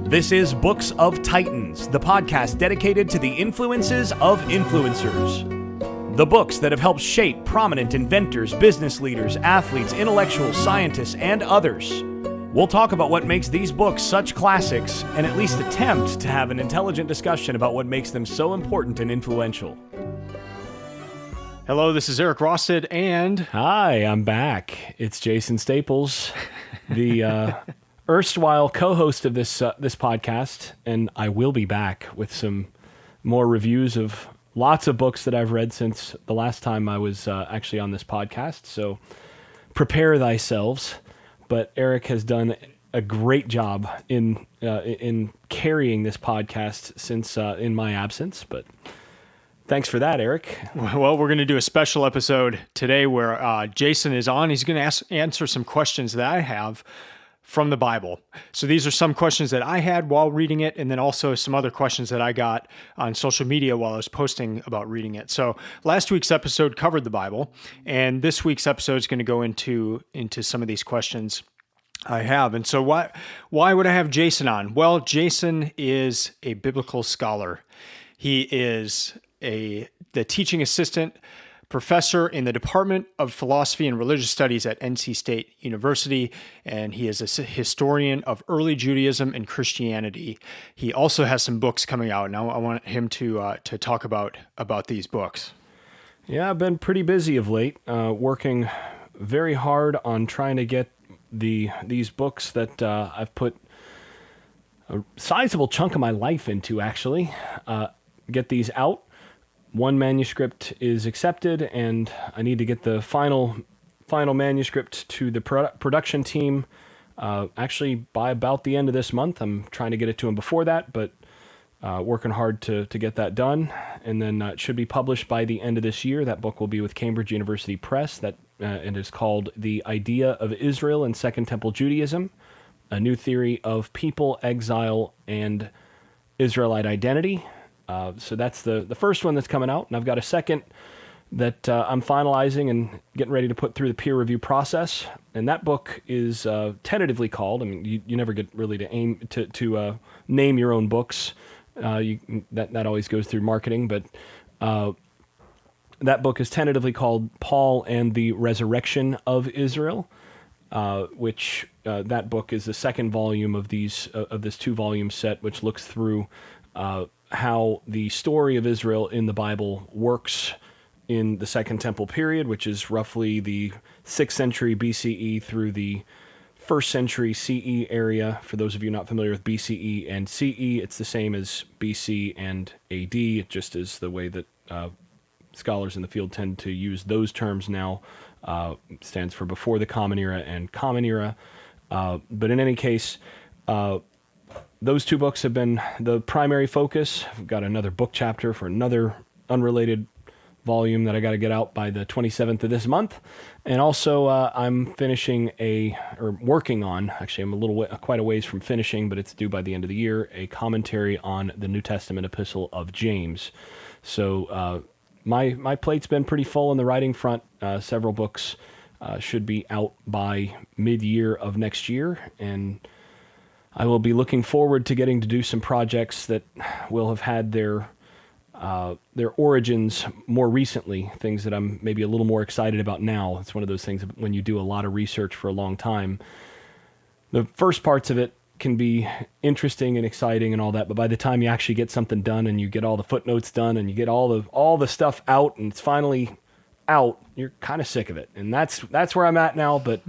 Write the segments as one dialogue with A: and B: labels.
A: This is Books of Titans, the podcast dedicated to the influences of influencers. The books that have helped shape prominent inventors, business leaders, athletes, intellectuals, scientists, and others. We'll talk about what makes these books such classics, and at least attempt to have an intelligent discussion about what makes them so important and influential.
B: Hello, this is Eric Rosted, and...
A: Hi, I'm back. It's Jason Staples, the erstwhile co-host of this podcast, and I will be back with some more reviews of lots of books that I've read since the last time I was actually on this podcast, so prepare thyselves. But Eric has done a great job in carrying this podcast since in my absence, but thanks for that, Eric.
B: Well, we're going to do a special episode today where Jason is on. He's going to answer some questions that I have from the Bible. So these are some questions that I had while reading it, and then also some other questions that I got on social media while I was posting about reading it. So last week's episode covered the Bible, and this week's episode is going to go into some of these questions I have. And so why would I have Jason on? Well, Jason is a biblical scholar. He is the teaching assistant professor in the Department of Philosophy and Religious Studies at NC State University, and he is a historian of early Judaism and Christianity. He also has some books coming out, and I want him to talk about these books.
A: Yeah, I've been pretty busy of late, working very hard on trying to get these books that I've put a sizable chunk of my life into, actually, get these out. One manuscript is accepted, and I need to get the final manuscript to the production team actually by about the end of this month. I'm trying to get it to them before that, but working hard to get that done. And then it should be published by the end of this year. That book will be with Cambridge University Press. It is called The Idea of Israel and Second Temple Judaism, a new theory of people, exile, and Israelite identity. So that's the first one that's coming out, and I've got a second that I'm finalizing and getting ready to put through the peer review process. And that book is tentatively called. I mean, you never get really to name your own books. That always goes through marketing, but that book is tentatively called Paul and the Resurrection of Israel, which that book is the second volume of this 2-volume set, which looks through how the story of Israel in the Bible works in the Second Temple period, which is roughly the 6th century BCE through the 1st century CE area. For those of you not familiar with BCE and CE, it's the same as BC and AD. It just is the way that scholars in the field tend to use those terms now. Stands for before the Common Era and Common Era. But in any case, those two books have been the primary focus. I've got another book chapter for another unrelated volume that I got to get out by the 27th of this month. And also I'm working on, actually I'm quite a ways from finishing, but it's due by the end of the year, a commentary on the New Testament epistle of James. So my plate's been pretty full on the writing front. Several books should be out by mid-year of next year, and I will be looking forward to getting to do some projects that will have had their origins more recently, things that I'm maybe a little more excited about now. It's one of those things when you do a lot of research for a long time. The first parts of it can be interesting and exciting and all that, but by the time you actually get something done and you get all the footnotes done and you get all the stuff out and it's finally out, you're kind of sick of it. And that's where I'm at now, but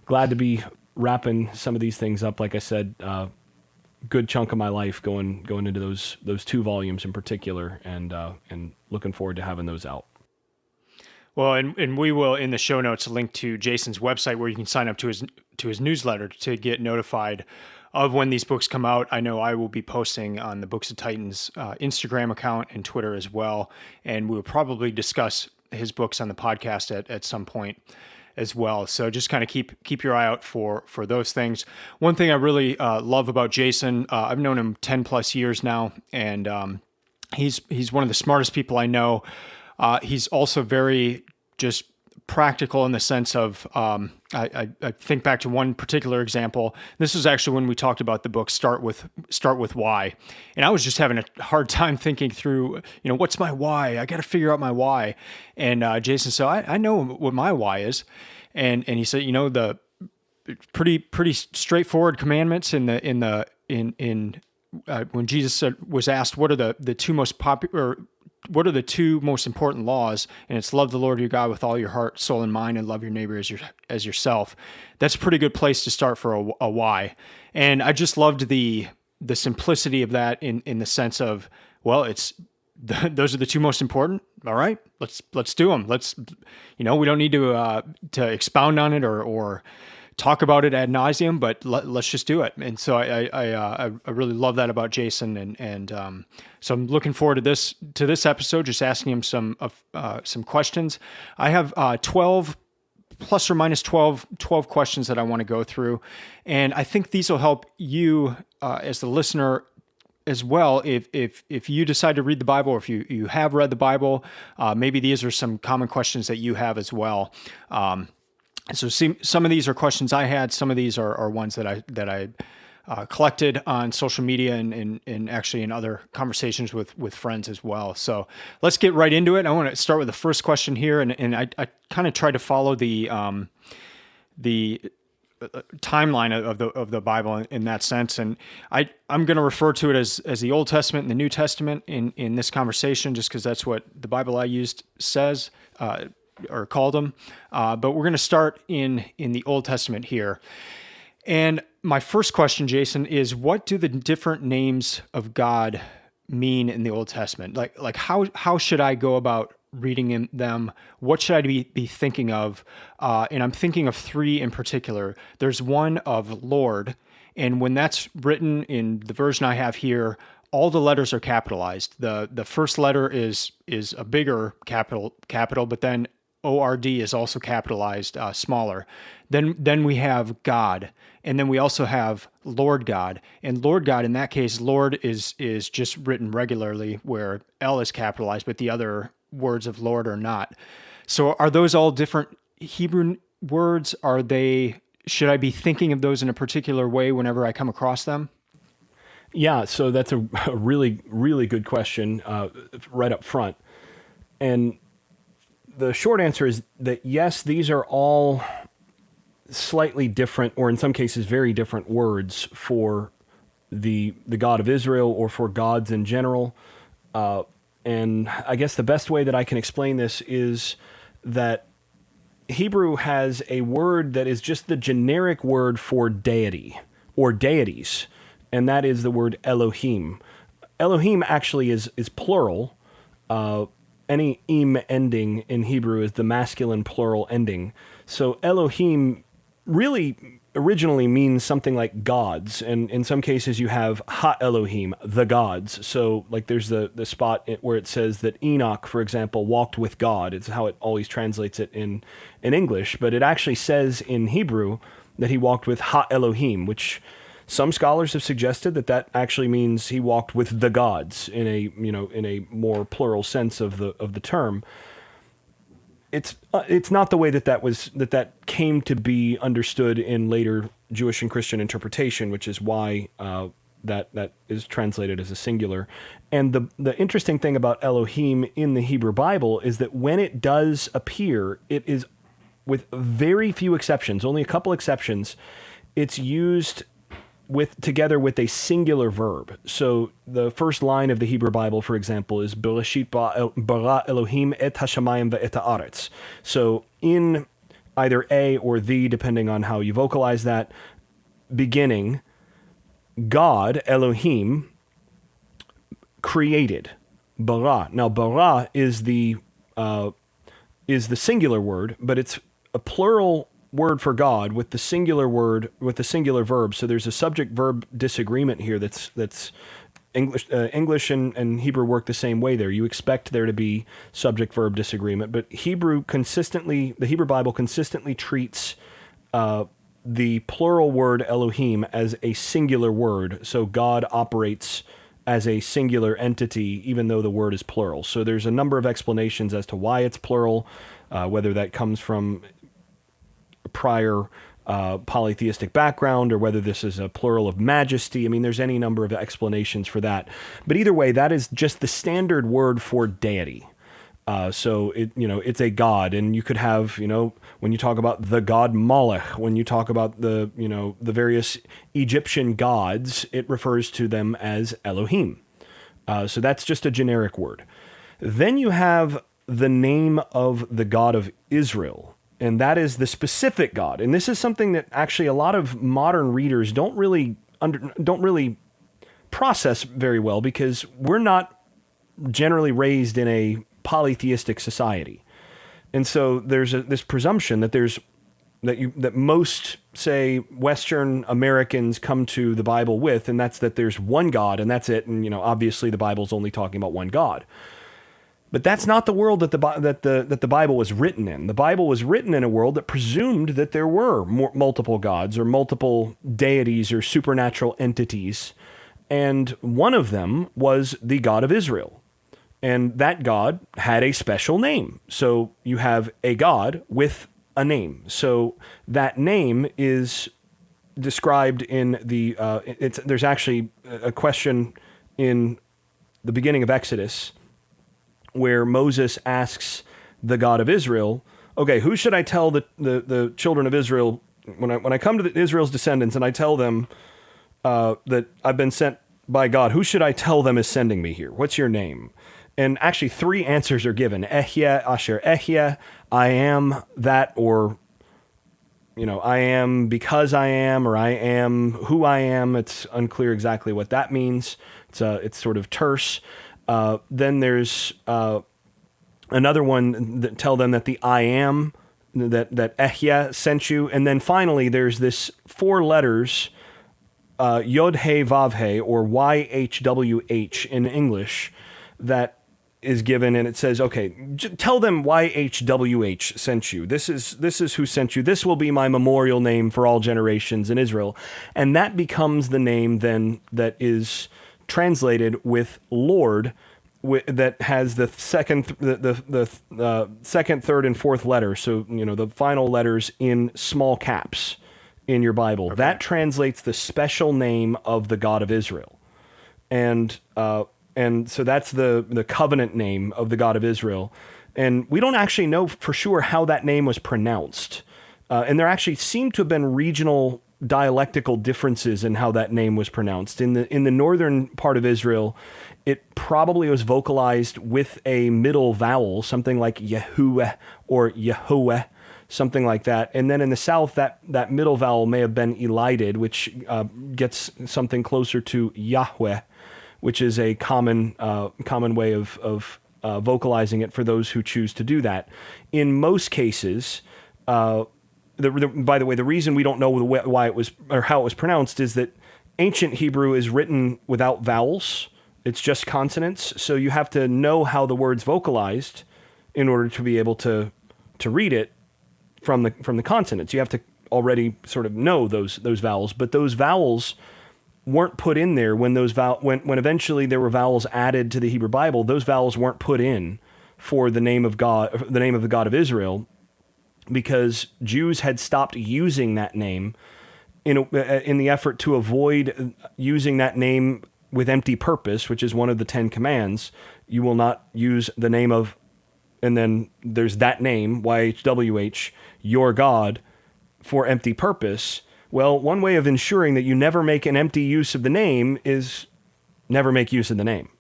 A: glad to be wrapping some of these things up. Like I said, good chunk of my life going into those 2 volumes in particular, and looking forward to having those out.
B: Well, and we will in the show notes link to Jason's website where you can sign up to his newsletter to get notified of when these books come out. I know I will be posting on the Books of Titans Instagram account and Twitter as well, and we will probably discuss his books on the podcast at some point as well. So just kind of keep your eye out for those things. One thing I really love about Jason, I've known him 10 plus years now, and he's one of the smartest people I know. He's also very just practical in the sense of I think back to one particular example. This was actually when we talked about the book Start with Why, and I was just having a hard time thinking through, what's my why? I got to figure out my why. And Jason said, I know what my why is, and he said, the pretty straightforward commandments in when Jesus was asked what are the two most popular. What are the two most important laws? And it's love the Lord your God with all your heart, soul, and mind, and love your neighbor as yourself. That's a pretty good place to start for a why. And I just loved the simplicity of that in the sense of, well, those are the two most important. All right, let's do them. We don't need to expound on it or talk about it ad nauseum, but let's just do it. And so I really love that about Jason, and so I'm looking forward to this episode, just asking him some questions. I have 12 plus or minus 12 questions that I want to go through, and I think these will help you as the listener as well. If you decide to read the Bible, or if you have read the Bible, maybe these are some common questions that you have as well. So some of these are questions I had. Some of these are ones that I collected on social media and actually in other conversations with friends as well. So let's get right into it. I want to start with the first question here, and I kind of try to follow the timeline of the Bible in that sense, and I'm going to refer to it as the Old Testament and the New Testament in this conversation, just because that's what the Bible I used says. Or called them, but we're going to start in the Old Testament here. And my first question, Jason, is what do the different names of God mean in the Old Testament? Like how should I go about reading them? What should I be thinking of? And I'm thinking of three in particular. There's one of Lord, and when that's written in the version I have here, all the letters are capitalized. The first letter is a bigger capital, but then ORD is also capitalized, smaller. Then we have God, and then we also have Lord God. And Lord God, in that case, Lord is just written regularly, where L is capitalized, but the other words of Lord are not. So are those all different Hebrew words? Should I be thinking of those in a particular way whenever I come across them?
A: Yeah, so that's a really, really good question right up front. And the short answer is that yes, these are all slightly different, or in some cases very different words for the God of Israel or for gods in general. And I guess the best way that I can explain this is that Hebrew has a word that is just the generic word for deity or deities, and that is the word Elohim. Elohim actually is plural. Any im ending in Hebrew is the masculine plural ending. So Elohim really originally means something like gods, and in some cases you have ha-Elohim, the gods. So like there's the spot where it says that Enoch, for example, walked with God. It's how it always translates it in English, but it actually says in Hebrew that he walked with ha-Elohim, which some scholars have suggested that actually means he walked with the gods in a more plural sense of the term. It's not the way that came to be understood in later Jewish and Christian interpretation, which is why that is translated as a singular. And the interesting thing about Elohim in the Hebrew Bible is that when it does appear, it is, with very few exceptions, only a couple exceptions, it's used together with a singular verb. So the first line of the Hebrew Bible, for example, is Bereshit bara Elohim et hashamayim ve'et haaretz. So in either a or the, depending on how you vocalize that, beginning, God, Elohim, created. Bara. Now, bara is the singular word, but it's a plural word for God with the singular verb. So there's a subject-verb disagreement here. That's English and Hebrew work the same way there. You expect there to be subject-verb disagreement, but the Hebrew Bible consistently treats the plural word Elohim as a singular word. So God operates as a singular entity, even though the word is plural. So there's a number of explanations as to why it's plural. whether that comes from prior polytheistic background or whether this is a plural of majesty. I mean, there's any number of explanations for that. But either way, that is just the standard word for deity. So it's a god, and you could have, when you talk about the god Molech, when you talk about the various Egyptian gods, it refers to them as Elohim. So that's just a generic word. Then you have the name of the God of Israel, and that is the specific God. And this is something that actually a lot of modern readers don't really process very well, because we're not generally raised in a polytheistic society. And so there's this presumption that most, say, Western Americans come to the Bible with, and that's that there's one God and that's it. And obviously the Bible's only talking about one God. But that's not the world that the Bible was written in. The Bible was written in a world that presumed that there were multiple gods or multiple deities or supernatural entities, and one of them was the God of Israel. And that God had a special name. So you have a God with a name. So that name is described in the, there's actually a question in the beginning of Exodus where Moses asks the God of Israel, okay, who should I tell the children of Israel when I come to Israel's descendants and I tell them that I've been sent by God, who should I tell them is sending me here? What's your name? And actually 3 answers are given. Ehyeh, Asher Ehyeh, I am that, or, I am because I am, or I am who I am. It's unclear exactly what that means. It's sort of terse. Then there's another one that tell them that the I am, that Ehyeh sent you. And then finally, there's this 4 letters, Yod He Vav He, or YHWH in English, that is given, and it says, okay, tell them YHWH sent you. This is who sent you. This will be my memorial name for all generations in Israel. And that becomes the name then that is translated with Lord, that has the second, second, third, and fourth letter. So, the final letters in small caps in your Bible. Okay. That translates the special name of the God of Israel. And so that's the covenant name of the God of Israel. And we don't actually know for sure how that name was pronounced. And there actually seem to have been regional dialectical differences in how that name was pronounced. In the northern part of Israel, it probably was vocalized with a middle vowel, something like Yahuwah or Yehovah, something like that. And then in the south, that middle vowel may have been elided, which gets something closer to Yahweh, which is a common way of vocalizing it for those who choose to do that. In most cases, by the way, the reason we don't know why it was or how it was pronounced is that ancient Hebrew is written without vowels. It's just consonants. So you have to know how the word's vocalized in order to be able to read it from the consonants. You have to already sort of know those vowels, but those vowels weren't put in there when when eventually there were vowels added to the Hebrew Bible. Those vowels weren't put in for the name of God, the name of the God of Israel, because Jews had stopped using that name in the effort to avoid using that name with empty purpose, which is one of the 10 commands. You will not use the name of, and then there's that name, YHWH, your God, for empty purpose. Well, one way of ensuring that you never make an empty use of the name is never make use of the name.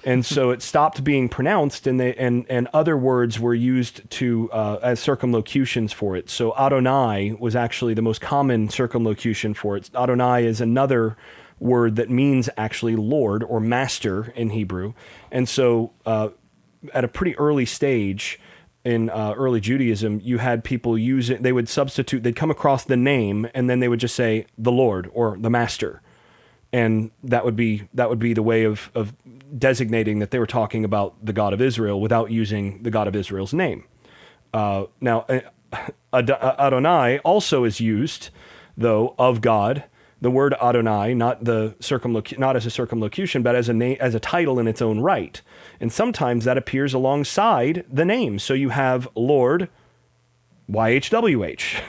A: And so it stopped being pronounced, and other words were used to as circumlocutions for it. So Adonai was actually the most common circumlocution for it. Adonai is another word that means actually Lord or master in Hebrew. And so at a pretty early stage in early Judaism, you had people use it. They would substitute, they'd come across the name, and then they would just say the Lord or the master. And that would be the way of designating that they were talking about the God of Israel without using the God of Israel's name. Now, Adonai also is used, though, of God, the word Adonai, not not as a circumlocution, but as a name, as a title in its own right. And sometimes that appears alongside the name. So you have Lord YHWH.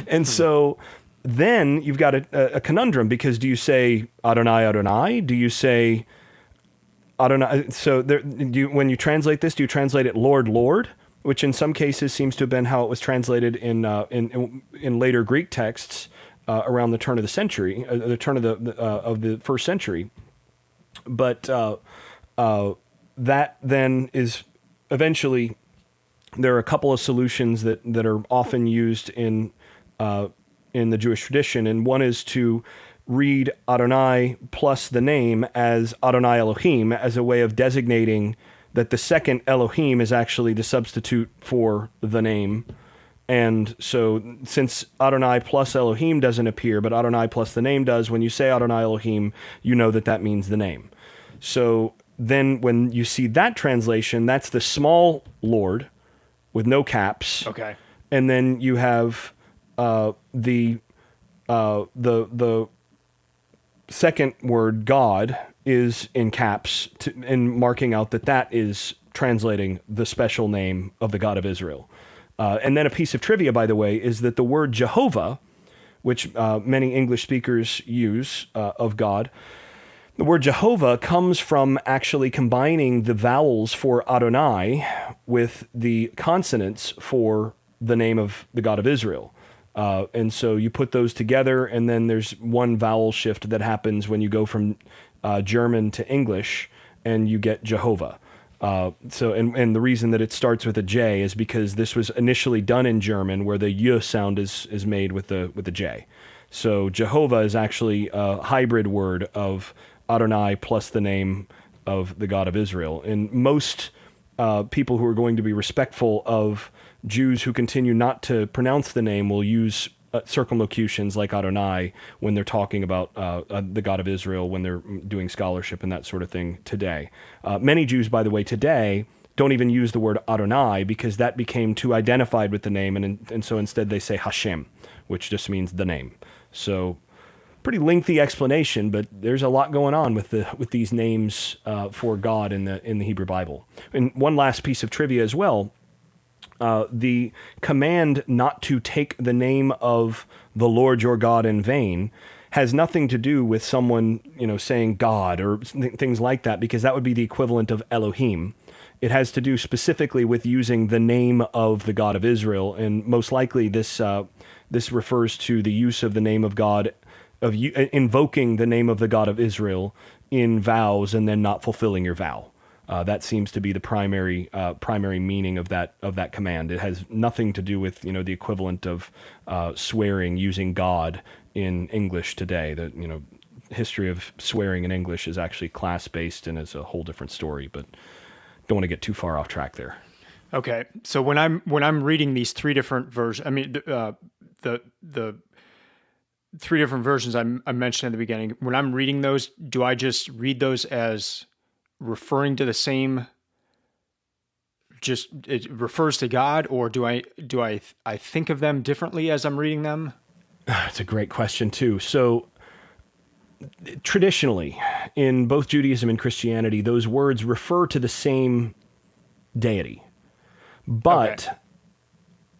A: And so then you've got a conundrum, because do you say Adonai Adonai? Do you say Adonai? So when you translate this, do you translate it Lord Lord, which in some cases seems to have been how it was translated in later Greek texts around the turn of the century, the turn of the first century. But that then is eventually, there are a couple of solutions that are often used in the Jewish tradition, and one is to read Adonai plus the name as Adonai Elohim, as a way of designating that the second Elohim is actually the substitute for the name. And so since Adonai plus Elohim doesn't appear, but Adonai plus the name does, when you say Adonai Elohim, you know that means the name. So then when you see that translation, that's the small Lord with no caps.
B: Okay.
A: And then you have the second word, God, is in caps, in marking out that is translating the special name of the God of Israel. And then a piece of trivia, by the way, is that the word Jehovah, which many English speakers use of God, the word Jehovah comes from actually combining the vowels for Adonai with the consonants for the name of the God of Israel. And so you put those together, and then there's one vowel shift that happens when you go from German to English, and you get Jehovah. And the reason that it starts with a J is because this was initially done in German, where the Y sound is made with the J. So Jehovah is actually a hybrid word of Adonai plus the name of the God of Israel. And most people who are going to be respectful of Jews who continue not to pronounce the name will use circumlocutions like Adonai when they're talking about the God of Israel, when they're doing scholarship and that sort of thing today. Many Jews, by the way, today don't even use the word Adonai, because that became too identified with the name, and so instead they say Hashem, which just means the name. So pretty lengthy explanation, but there's a lot going on with these names for God in the Hebrew Bible. And one last piece of trivia as well. The command not to take the name of the Lord your God in vain has nothing to do with someone, saying God or things like that, because that would be the equivalent of Elohim. It has to do specifically with using the name of the God of Israel, and most likely this refers to the use of the name of God, of invoking the name of the God of Israel in vows and then not fulfilling your vow. That seems to be the primary meaning of that command. It has nothing to do with the equivalent of swearing using God in English today. The history of swearing in English is actually class based and is a whole different story. But don't want to get too far off track there.
B: Okay, so when I'm reading these three different versions, I mean the three different versions I mentioned at the beginning. When I'm reading those, do I just read those as referring to the same, just it refers to God, or do I think of them differently as I'm reading them?
A: It's a great question too. So traditionally, in both Judaism and Christianity, those words refer to the same deity, but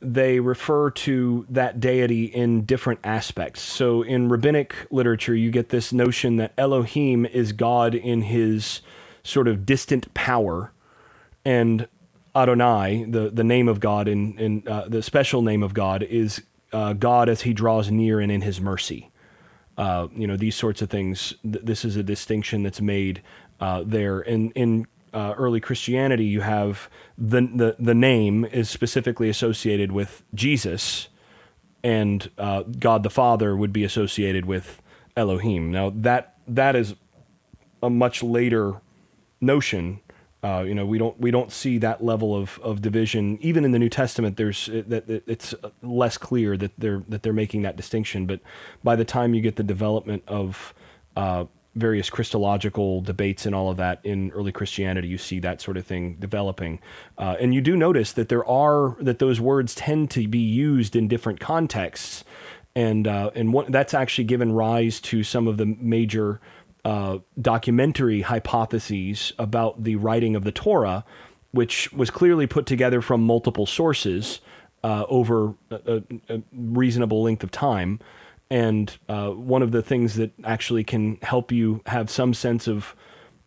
A: they refer to that deity in different aspects. So in rabbinic literature, you get this notion that Elohim is God in his sort of distant power, and Adonai, the name of God, in the special name of God, is God as he draws near and in his mercy. These sorts of things. This is a distinction that's made there. In early Christianity, you have the name is specifically associated with Jesus, and God the Father would be associated with Elohim. Now that is a much later notion. We don't see that level of division even in the New Testament. It's less clear that they're making that distinction. But by the time you get the development of various Christological debates and all of that in early Christianity, you see that sort of thing developing, and you do notice that those words tend to be used in different contexts. That's actually given rise to some of the major documentary hypotheses about the writing of the Torah, which was clearly put together from multiple sources over a reasonable length of time. And one of the things that actually can help you have some sense of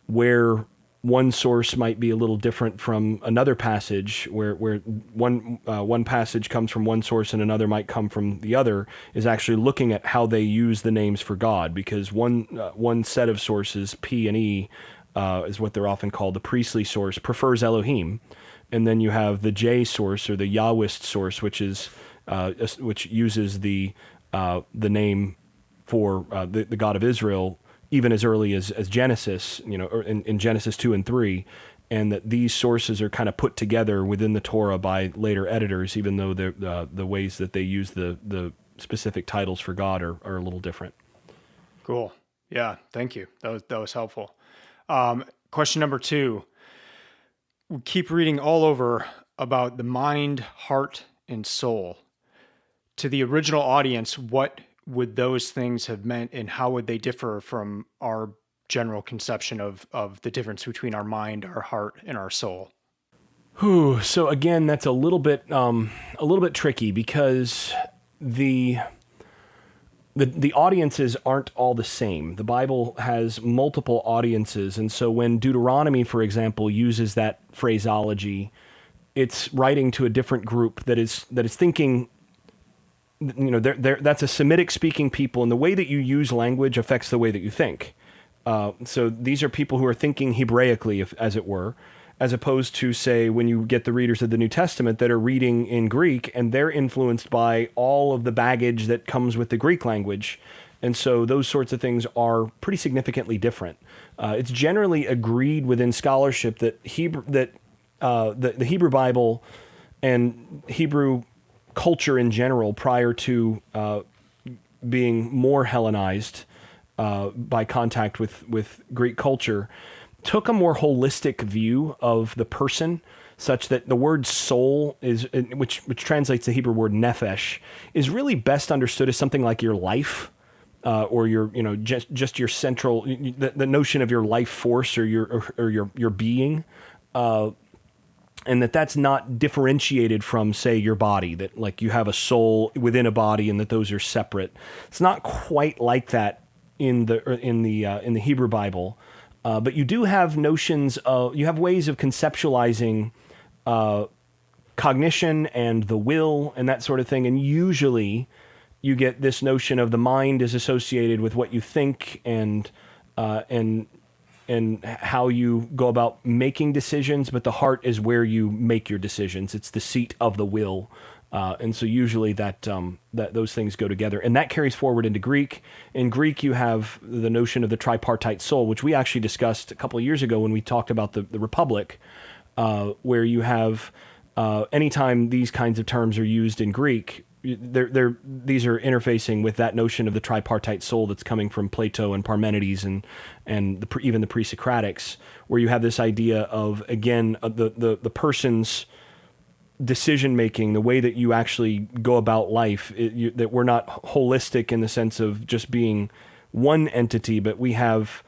A: where one source might be a little different from another passage, where one passage comes from one source and another might come from the other, is actually looking at how they use the names for God. Because one set of sources, P and E, is what they're often called, the priestly source, prefers Elohim, and then you have the J source, or the Yahwist source, which uses the name for the God of Israel, even as early as Genesis, or in Genesis 2 and 3, and that these sources are kind of put together within the Torah by later editors, even though the ways that they use the specific titles for God are a little different.
B: Cool. Yeah, thank you. That was helpful. Question number 2. We keep reading all over about the mind, heart, and soul. To the original audience, what would those things have meant, and how would they differ from our general conception of the difference between our mind, our heart, and our soul?
A: So again, that's a little bit tricky, because the audiences aren't all the same. The Bible has multiple audiences, and so when Deuteronomy, for example, uses that phraseology, it's writing to a different group that is thinking. That's a Semitic-speaking people, and the way that you use language affects the way that you think. So these are people who are thinking Hebraically, as it were, as opposed to, say, when you get the readers of the New Testament that are reading in Greek, and they're influenced by all of the baggage that comes with the Greek language. And so those sorts of things are pretty significantly different. It's generally agreed within scholarship that the Hebrew Bible and Hebrew culture in general, prior to being more Hellenized by contact with Greek culture, took a more holistic view of the person, such that the word soul is, which translates the Hebrew word nephesh, is really best understood as something like your life, or your just your central, the notion of your life force, or your being. And that's not differentiated from, say, your body, that like you have a soul within a body and that those are separate. It's not quite like that in the Hebrew Bible, but you do have notions of, you have ways of conceptualizing cognition and the will and that sort of thing. And usually you get this notion of the mind is associated with what you think and how you go about making decisions, but the heart is where you make your decisions. It's the seat of the will. And so usually that those things go together, and that carries forward into Greek. In Greek, you have the notion of the tripartite soul, which we actually discussed a couple of years ago when we talked about the Republic, where you have, anytime these kinds of terms are used in Greek, these are interfacing with that notion of the tripartite soul that's coming from Plato and Parmenides and even the pre-Socratics, where you have this idea of, again, the person's decision making, the way that you actually go about life, that we're not holistic in the sense of just being one entity, but we have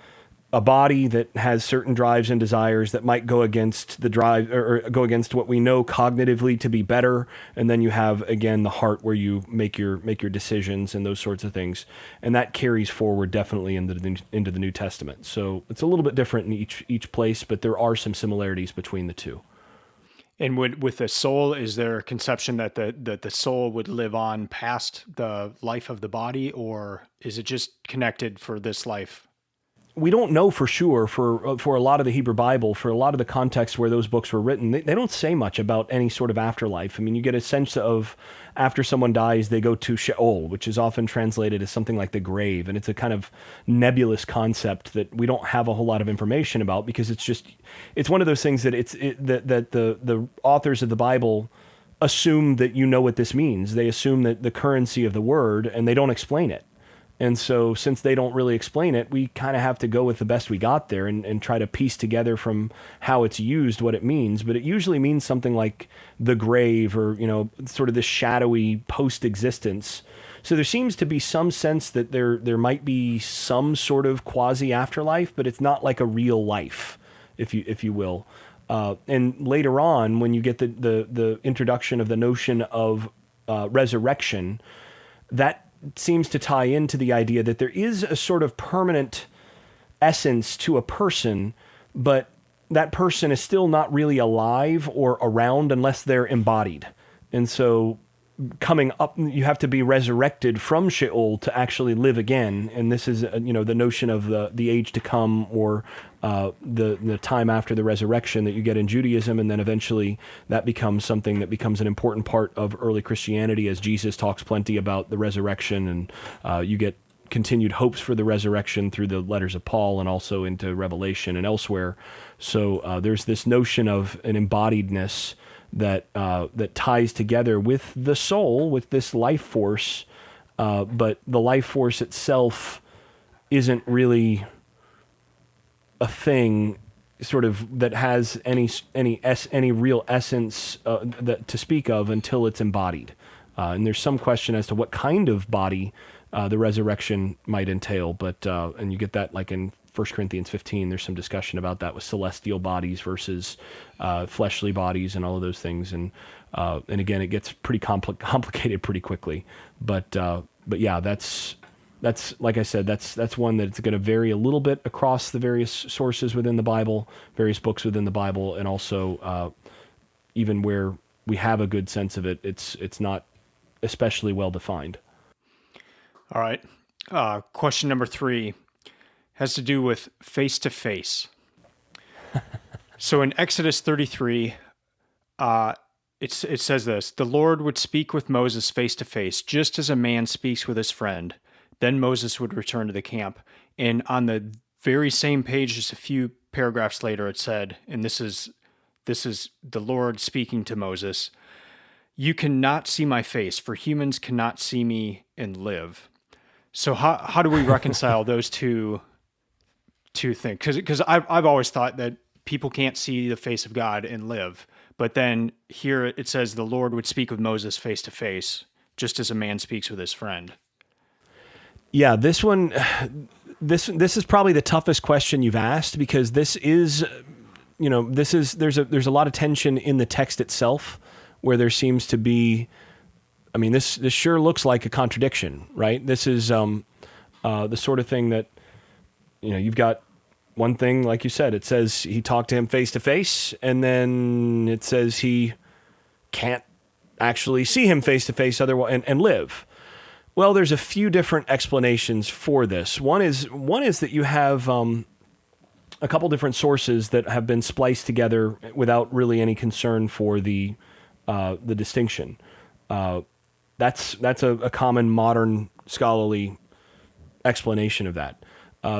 A: a body that has certain drives and desires that might go against the drive, or go against what we know cognitively to be better. And then you have, again, the heart where you make your decisions and those sorts of things. And that carries forward definitely into the New Testament. So it's a little bit different in each place, but there are some similarities between the two.
B: And with the soul, is there a conception that the soul would live on past the life of the body, or is it just connected for this life?
A: We don't know for sure for a lot of the Hebrew Bible, for a lot of the context where those books were written. They don't say much about any sort of afterlife. I mean, you get a sense of after someone dies, they go to Sheol, which is often translated as something like the grave. And it's a kind of nebulous concept that we don't have a whole lot of information about, because it's one of those things that that the authors of the Bible assume that you know what this means. They assume that the currency of the word, and they don't explain it. And so since they don't really explain it, we kind of have to go with the best we got there and try to piece together from how it's used what it means. But it usually means something like the grave, or, sort of this shadowy post-existence. So there seems to be some sense that there might be some sort of quasi afterlife, but it's not like a real life, if you will. And later on, when you get the introduction of the notion of resurrection, that seems to tie into the idea that there is a sort of permanent essence to a person, but that person is still not really alive or around unless they're embodied. And so coming up, you have to be resurrected from Sheol to actually live again. And this is, the notion of the age to come, or the time after the resurrection that you get in Judaism. And then eventually that becomes something that becomes an important part of early Christianity, as Jesus talks plenty about the resurrection, and you get continued hopes for the resurrection through the letters of Paul and also into Revelation and elsewhere. So there's this notion of an embodiedness that ties together with the soul, with this life force, but the life force itself isn't really a thing sort of that has any real essence that to speak of until it's embodied. And there's some question as to what kind of body the resurrection might entail, but and you get that like in 1 Corinthians 15, there's some discussion about that with celestial bodies versus fleshly bodies and all of those things. And again, it gets pretty complicated pretty quickly. But yeah, that's like I said, that's one that's going to vary a little bit across the various sources within the Bible, various books within the Bible, and also even where we have a good sense of it, it's not especially well defined.
B: All right. Question number 3 has to do with face-to-face. So in Exodus 33, it says this: "The Lord would speak with Moses face-to-face, just as a man speaks with his friend. Then Moses would return to the camp." And on the very same page, just a few paragraphs later, it said, and this is the Lord speaking to Moses, "You cannot see my face, for humans cannot see me and live." So how do we reconcile those two things? Because I've always thought that people can't see the face of God and live, but then here it says the Lord would speak with Moses face to face, just as a man speaks with his friend.
A: Yeah, this one, this is probably the toughest question you've asked, because this is, there's a lot of tension in the text itself, where there seems to be. I mean, this sure looks like a contradiction, right? This is the sort of thing that, you've got one thing, like you said, it says he talked to him face to face, and then it says he can't actually see him face to face otherwise and live. Well, there's a few different explanations for this. One is that you have a couple different sources that have been spliced together without really any concern for the distinction. That's a common modern scholarly explanation of that.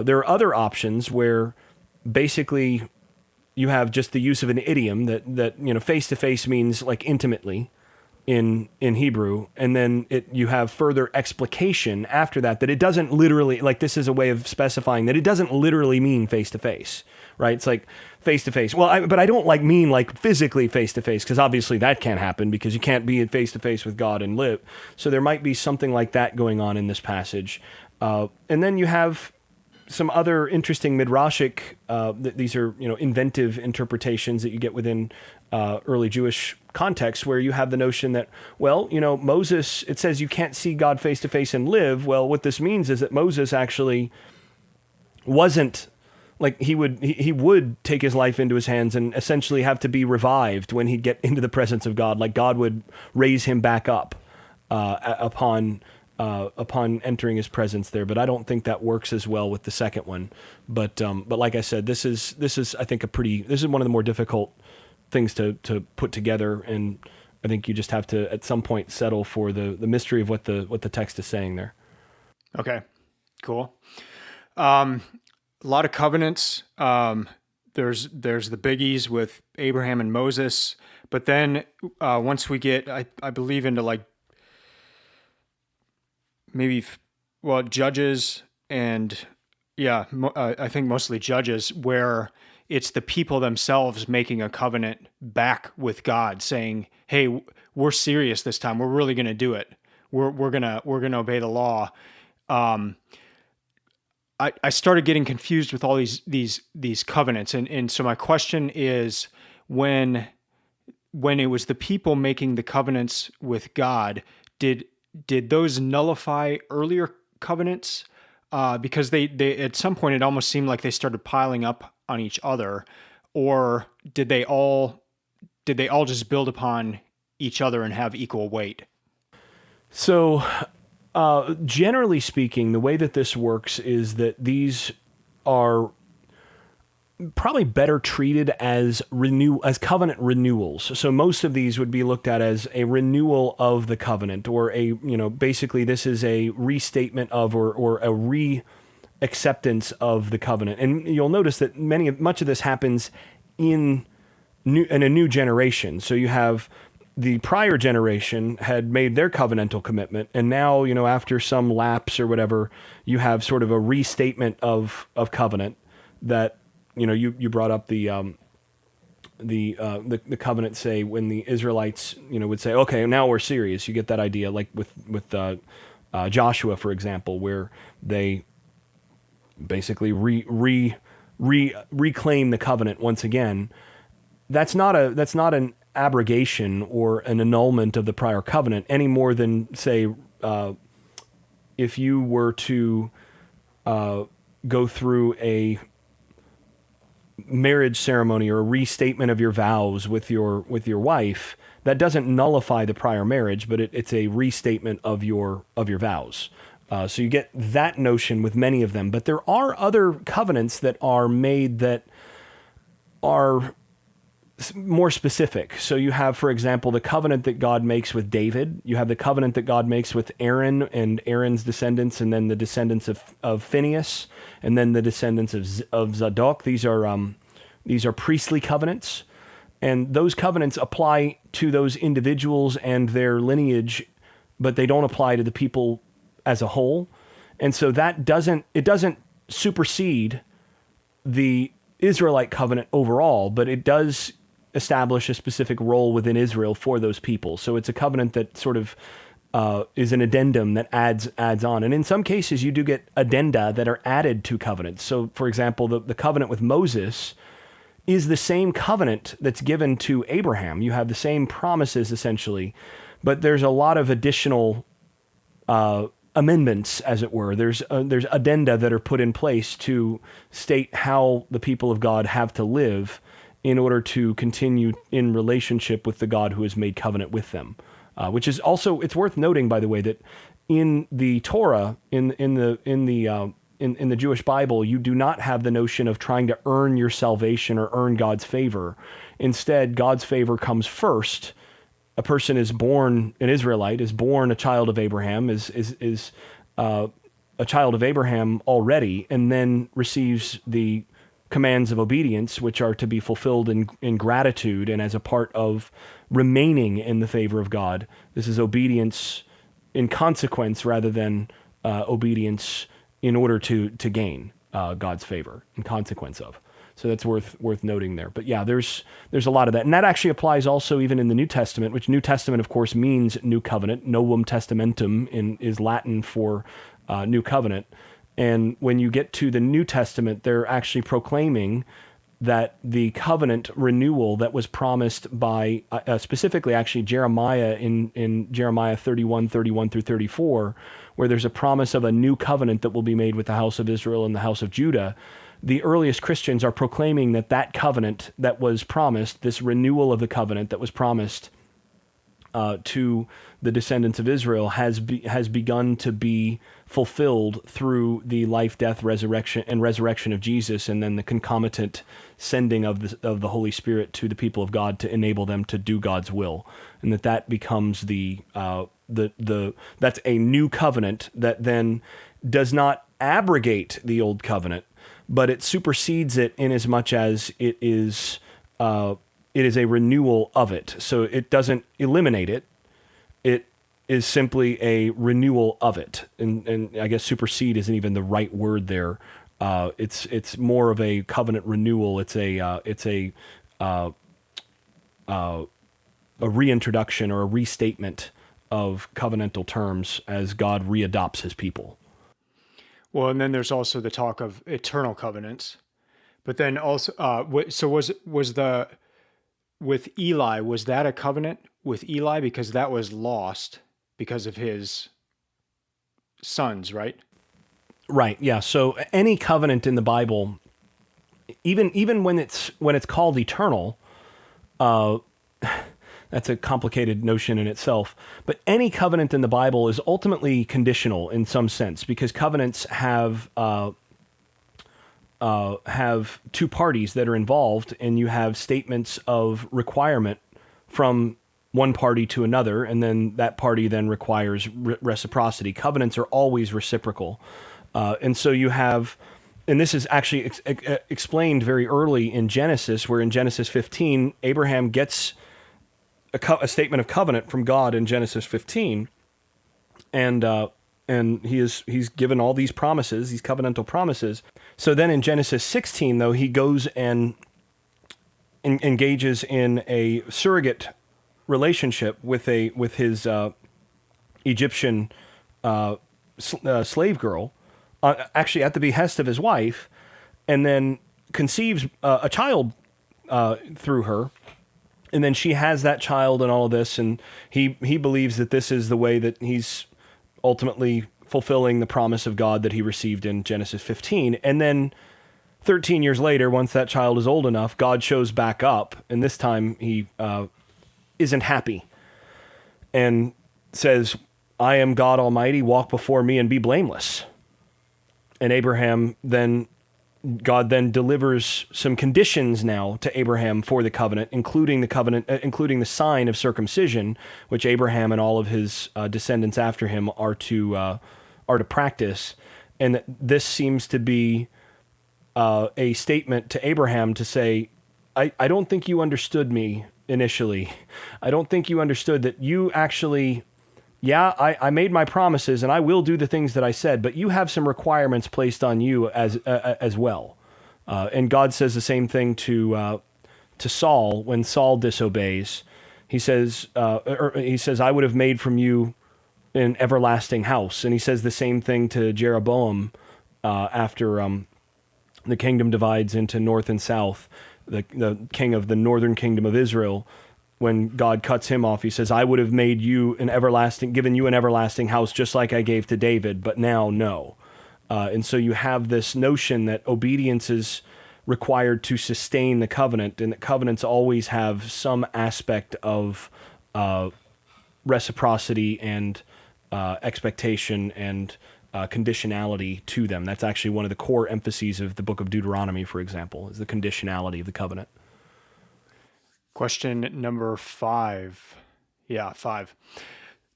A: There are other options where basically you have just the use of an idiom that face to face means like intimately in Hebrew, and then you have further explication after that it doesn't literally, like, this is a way of specifying that it doesn't literally mean face to face, right? It's like face to face. Well, but I don't mean like physically face to face, because obviously that can't happen, because you can't be face to face with God and live. So there might be something like that going on in this passage. And then you have some other interesting midrashic, these are, inventive interpretations that you get within early Jewish context, where you have the notion that, well, Moses, it says you can't see God face to face and live. Well, what this means is that Moses actually wasn't, like, he would take his life into his hands and essentially have to be revived when he'd get into the presence of God. Like, God would raise him back up upon entering his presence there. But I don't think that works as well with the second one. But like I said, this is I think this is one of the more difficult things to put together, and I think you just have to at some point settle for the mystery of what the text is saying there.
B: Okay, cool. A lot of covenants. There's the biggies with Abraham and Moses, but then once we get, I believe, into like maybe Judges, and I think mostly Judges, where it's the people themselves making a covenant back with God, saying, "Hey, we're serious this time. We're really going to do it. we're gonna obey the law. I started getting confused with all these covenants, and so my question is, when it was the people making the covenants with God, did those nullify earlier covenants? Because they at some point it almost seemed like they started piling up on each other, or did they all just build upon each other and have equal weight?
A: So, generally speaking, the way that this works is that these are probably better treated as covenant renewals. So most of these would be looked at as a renewal of the covenant, or basically this is a restatement of or a re-acceptance of the covenant. And you'll notice that much of this happens in a new generation. So you have the prior generation had made their covenantal commitment, and now, after some lapse or whatever, you have sort of a restatement of covenant that, you brought up the covenant, say, when the Israelites, would say, okay, now we're serious. You get that idea, like with Joshua, for example, where they basically reclaim the covenant once again. That's not an abrogation or an annulment of the prior covenant any more than, say, if you were to go through a marriage ceremony or a restatement of your vows with your wife, that doesn't nullify the prior marriage, but it's a restatement of your vows. So you get that notion with many of them, but there are other covenants that are made that are more specific. So you have, for example, the covenant that God makes with David. You have the covenant that God makes with Aaron and Aaron's descendants, and then the descendants of Phinehas, and then the descendants of Zadok. These are priestly covenants, and those covenants apply to those individuals and their lineage, but they don't apply to the people as a whole. And so that doesn't supersede the Israelite covenant overall, but it does establish a specific role within Israel for those people. So it's a covenant that sort of is an addendum that adds on. And in some cases, you do get addenda that are added to covenants. So, for example, the covenant with Moses is the same covenant that's given to Abraham. You have the same promises, essentially, but there's a lot of additional amendments, as it were. There's addenda that are put in place to state how the people of God have to live in order to continue in relationship with the God who has made covenant with them. Which is also, it's worth noting, by the way, that in the Torah, in the Jewish Bible, you do not have the notion of trying to earn your salvation or earn God's favor. Instead, God's favor comes first. A person is born an Israelite, is born a child of Abraham, is a child of Abraham already, and then receives the commands of obedience, which are to be fulfilled in gratitude and as a part of remaining in the favor of God. This is obedience in consequence rather than obedience in order to gain God's favor in consequence of. So that's worth noting there. But yeah, there's a lot of that. And that actually applies also even in the New Testament, which New Testament, of course, means New Covenant. Novum Testamentum is Latin for New Covenant. And when you get to the New Testament, they're actually proclaiming that the covenant renewal that was promised by specifically actually Jeremiah in Jeremiah 31 through 34, where there's a promise of a new covenant that will be made with the house of Israel and the house of Judah. The earliest Christians are proclaiming that covenant that was promised, this renewal of the covenant that was promised to the descendants of Israel, has begun to be fulfilled through the life, death, resurrection of Jesus, and then the concomitant sending of the Holy Spirit to the people of God to enable them to do God's will, and that becomes that's a new covenant that then does not abrogate the old covenant, but it supersedes it in as much as it is a renewal of it. So it doesn't eliminate it. It is simply a renewal of it. And I guess supersede isn't even the right word there. It's more of a covenant renewal. It's a reintroduction or a restatement of covenantal terms as God readopts his people.
B: Well, and then there's also the talk of eternal covenants. But then also, so was the with Eli, was that a covenant with Eli because that was lost because of his sons, right?
A: Right. Yeah. So any covenant in the Bible, even when it's called eternal, that's a complicated notion in itself. But any covenant in the Bible is ultimately conditional in some sense, because covenants have two parties that are involved, and you have statements of requirement from one party to another, and then that party then requires reciprocity. Covenants are always reciprocal. And so you have, and this is actually explained very early in Genesis, where in Genesis 15, Abraham gets a statement of covenant from God in Genesis 15, and he's given all these promises, these covenantal promises. So then in Genesis 16, though, he goes and engages in a surrogate relationship with his Egyptian slave girl, actually at the behest of his wife, and then conceives a child through her. And then she has that child and all of this, and he believes that this is the way that he's ultimately fulfilling the promise of God that he received in Genesis 15. And then 13 years later, once that child is old enough, God shows back up, and this time he isn't happy and says, "I am God Almighty, walk before me and be blameless." And God then delivers some conditions now to Abraham for the covenant, including the sign of circumcision, which Abraham and all of his descendants after him are to practice. And this seems to be a statement to Abraham to say, I don't think you understood me initially. I don't think you understood that you actually, I made my promises and I will do the things that I said, but you have some requirements placed on you as well. And God says the same thing to Saul when Saul disobeys. He says, I would have made from you an everlasting house. And he says the same thing to Jeroboam after the kingdom divides into north and south. The king of the northern kingdom of Israel, when God cuts him off, he says, I would have made you given you an everlasting house, just like I gave to David, but now no. And so you have this notion that obedience is required to sustain the covenant, and that covenants always have some aspect of reciprocity and expectation and conditionality to them. That's actually one of the core emphases of the book of Deuteronomy, for example, is the conditionality of the covenant.
B: Question number 5. Yeah, 5.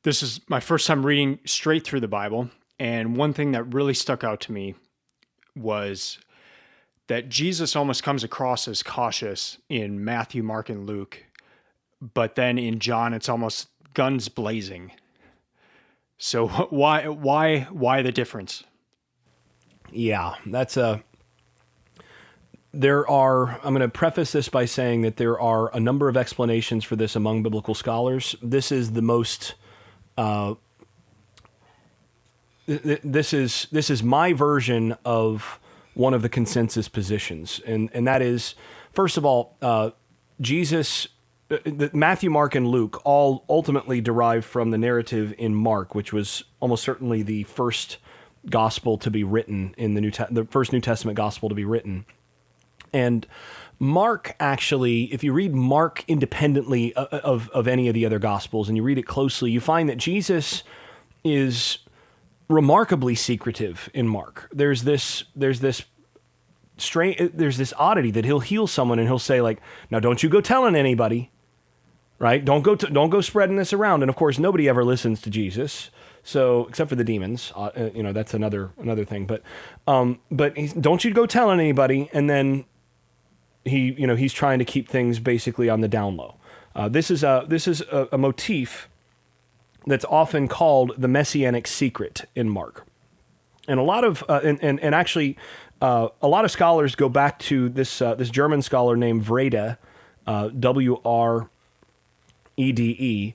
B: This is my first time reading straight through the Bible, and one thing that really stuck out to me was that Jesus almost comes across as cautious in Matthew, Mark, and Luke, but then in John it's almost guns blazing. So why the difference?
A: Yeah, I'm going to preface this by saying that there are a number of explanations for this among biblical scholars. This is the most, this is my version of one of the consensus positions. And that is, first of all, Matthew, Mark, and Luke all ultimately derive from the narrative in Mark, which was almost certainly the first gospel to be written in the first New Testament gospel to be written. And Mark actually, if you read Mark independently of any of the other gospels and you read it closely, you find that Jesus is remarkably secretive in Mark. There's this oddity that he'll heal someone and he'll say, like, now don't you go telling anybody. Right? Don't go spreading this around. And of course, nobody ever listens to Jesus. So, except for the demons, that's another thing. But don't you go telling anybody. And then he's trying to keep things basically on the down low. This is a motif that's often called the messianic secret in Mark. And a lot of actually a lot of scholars go back to this German scholar named Wrede, Wrede,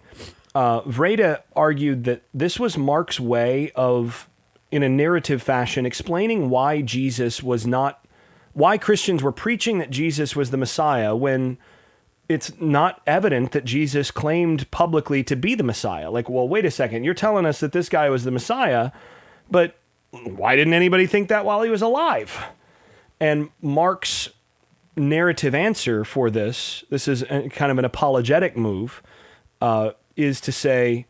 A: Vrede argued that this was Mark's way of, in a narrative fashion, explaining why why Christians were preaching that Jesus was the Messiah when it's not evident that Jesus claimed publicly to be the Messiah. Like, well, wait a second, you're telling us that this guy was the Messiah, but why didn't anybody think that while he was alive? And Mark's narrative answer for this is kind of an apologetic move, is to say,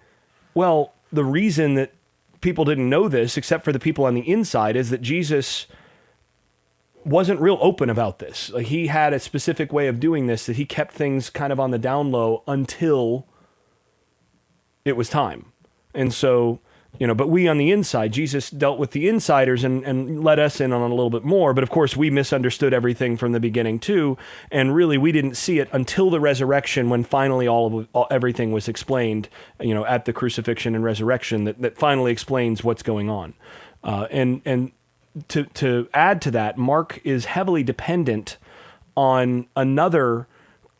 A: well, the reason that people didn't know this, except for the people on the inside, is that Jesus wasn't real open about this. Like, he had a specific way of doing this, that he kept things kind of on the down low until it was time. And so, but we on the inside, Jesus dealt with the insiders and let us in on a little bit more. But of course, we misunderstood everything from the beginning too. And really, we didn't see it until the resurrection, when finally everything was explained, at the crucifixion and resurrection, that finally explains what's going on. And to add to that, Mark is heavily dependent on another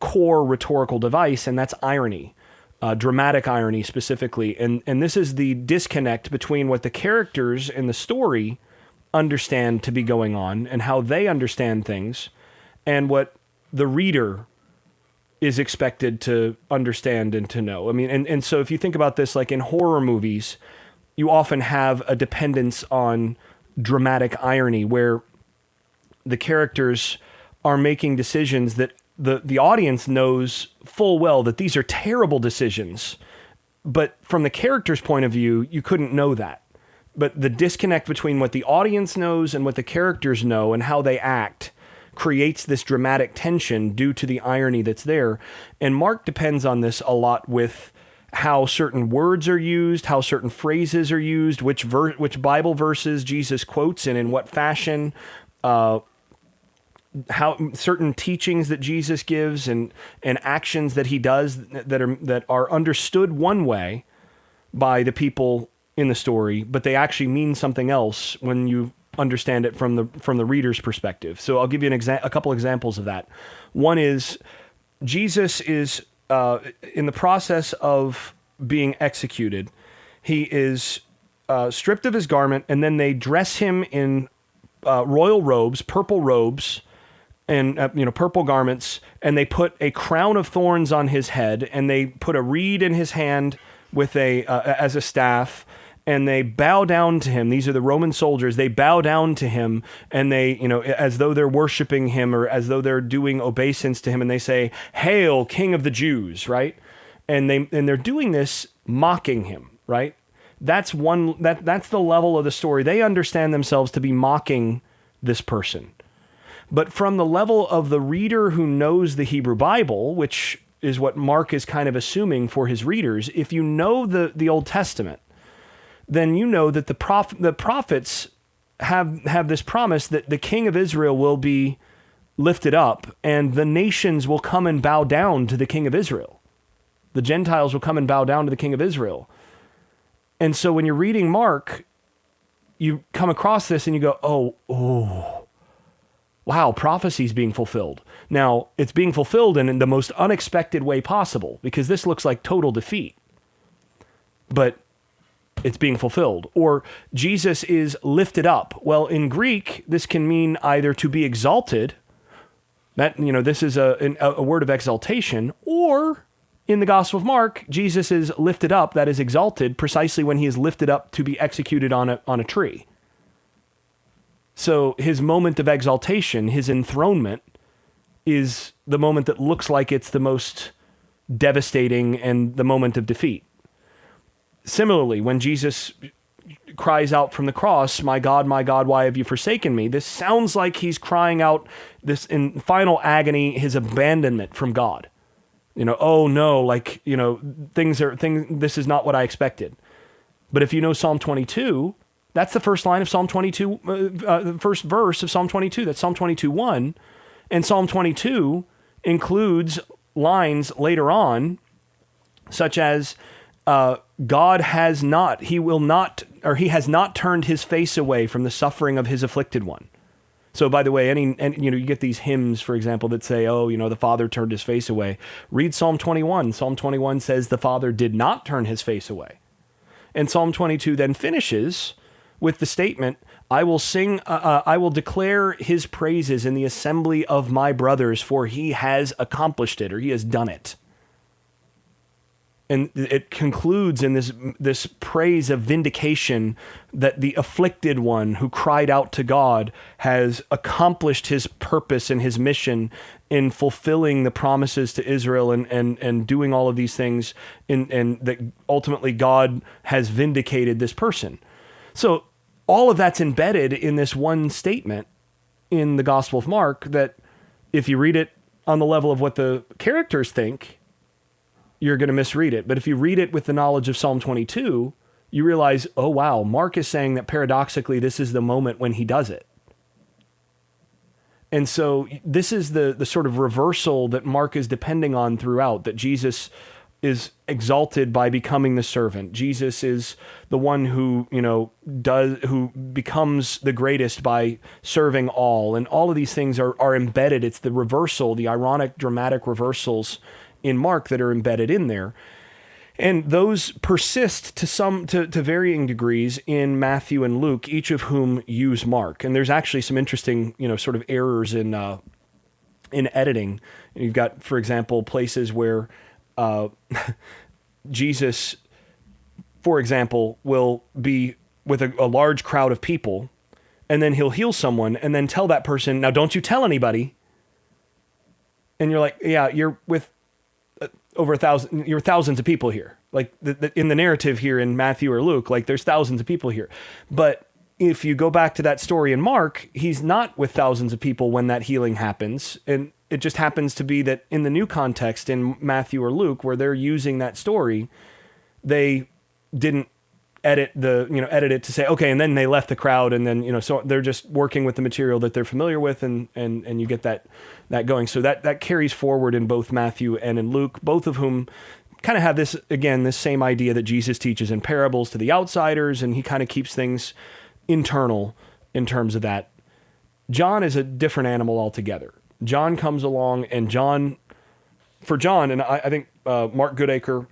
A: core rhetorical device, and that's irony. Dramatic irony specifically. And this is the disconnect between what the characters in the story understand to be going on and how they understand things, and what the reader is expected to understand and to know. I mean, and so if you think about this, like in horror movies, you often have a dependence on dramatic irony where the characters are making decisions that the audience knows full well that these are terrible decisions, but from the character's point of view, you couldn't know that. But the disconnect between what the audience knows and what the characters know and how they act creates this dramatic tension due to the irony that's there. And Mark depends on this a lot with how certain words are used, how certain phrases are used, which Bible verses Jesus quotes and in what fashion, how certain teachings that Jesus gives and actions that he does that are understood one way by the people in the story, but they actually mean something else when you understand it from the reader's perspective. So I'll give you a couple examples of that. One is Jesus is in the process of being executed. He is stripped of his garment, and then they dress him in royal robes, purple robes, and purple garments, and they put a crown of thorns on his head, and they put a reed in his hand with as a staff, and they bow down to him. These are the Roman soldiers. They bow down to him, and they, as though they're worshiping him or as though they're doing obeisance to him, and they say, "Hail, King of the Jews!" Right? And they're doing this mocking him, right? That's the level of the story. They understand themselves to be mocking this person. But from the level of the reader who knows the Hebrew Bible, which is what Mark is kind of assuming for his readers, if you know the Old Testament, then you know that the prophets have this promise that the King of Israel will be lifted up, and the nations will come and bow down to the King of Israel. The Gentiles will come and bow down to the King of Israel. And so when you're reading Mark, you come across this and you go, oh, wow, prophecy's being fulfilled. Now, it's being fulfilled in the most unexpected way possible, because this looks like total defeat. But it's being fulfilled. Or Jesus is lifted up. Well, in Greek, this can mean either to be exalted, that, this is a word of exaltation, or in the Gospel of Mark, Jesus is lifted up, that is exalted, precisely when he is lifted up to be executed on a tree. So his moment of exaltation, his enthronement, is the moment that looks like it's the most devastating and the moment of defeat. Similarly, when Jesus cries out from the cross, my God, why have you forsaken me?" This sounds like he's crying out this in final agony, his abandonment from God. Oh no, this is not what I expected. But if you know Psalm 22, that's the first line of Psalm 22, the first verse of Psalm 22. That's Psalm 22:1. And Psalm 22 includes lines later on, such as, God has not turned his face away from the suffering of his afflicted one. So by the way, you get these hymns, for example, that say, oh, the Father turned his face away. Read Psalm 21. Psalm 21 says the Father did not turn his face away. And Psalm 22 then finishes with the statement, I will declare his praises in the assembly of my brothers, for he has accomplished it, or he has done it. And it concludes in this praise of vindication that the afflicted one who cried out to God has accomplished his purpose and his mission in fulfilling the promises to Israel and doing all of these things, and that ultimately God has vindicated this person. So all of that's embedded in this one statement in the Gospel of Mark that if you read it on the level of what the characters think, you're going to misread it. But if you read it with the knowledge of Psalm 22, you realize, oh, wow, Mark is saying that paradoxically, this is the moment when he does it. And so this is the sort of reversal that Mark is depending on throughout, that Jesus is exalted by becoming the servant. Jesus is the one who, who becomes the greatest by serving all. And all of these things are embedded. It's the reversal, the ironic, dramatic reversals in Mark that are embedded in there. And those persist to varying degrees in Matthew and Luke, each of whom use Mark. And there's actually some interesting, sort of errors in editing. You've got, for example, places where Jesus, for example, will be with a large crowd of people, and then he'll heal someone and then tell that person, now don't you tell anybody. And you're like, yeah, you're with over 1,000, you're thousands of people here. Like in the narrative here in Matthew or Luke, like there's thousands of people here. But if you go back to that story in Mark, he's not with thousands of people when that healing happens. And it just happens to be that in the new context in Matthew or Luke, where they're using that story, they didn't edit it to say, okay, and then they left the crowd, and then, so they're just working with the material that they're familiar with, and you get that going. So that carries forward in both Matthew and in Luke, both of whom kind of have this same idea that Jesus teaches in parables to the outsiders, and he kind of keeps things internal in terms of that. John is a different animal altogether. John comes along, and for John, and I think Mark Goodacre,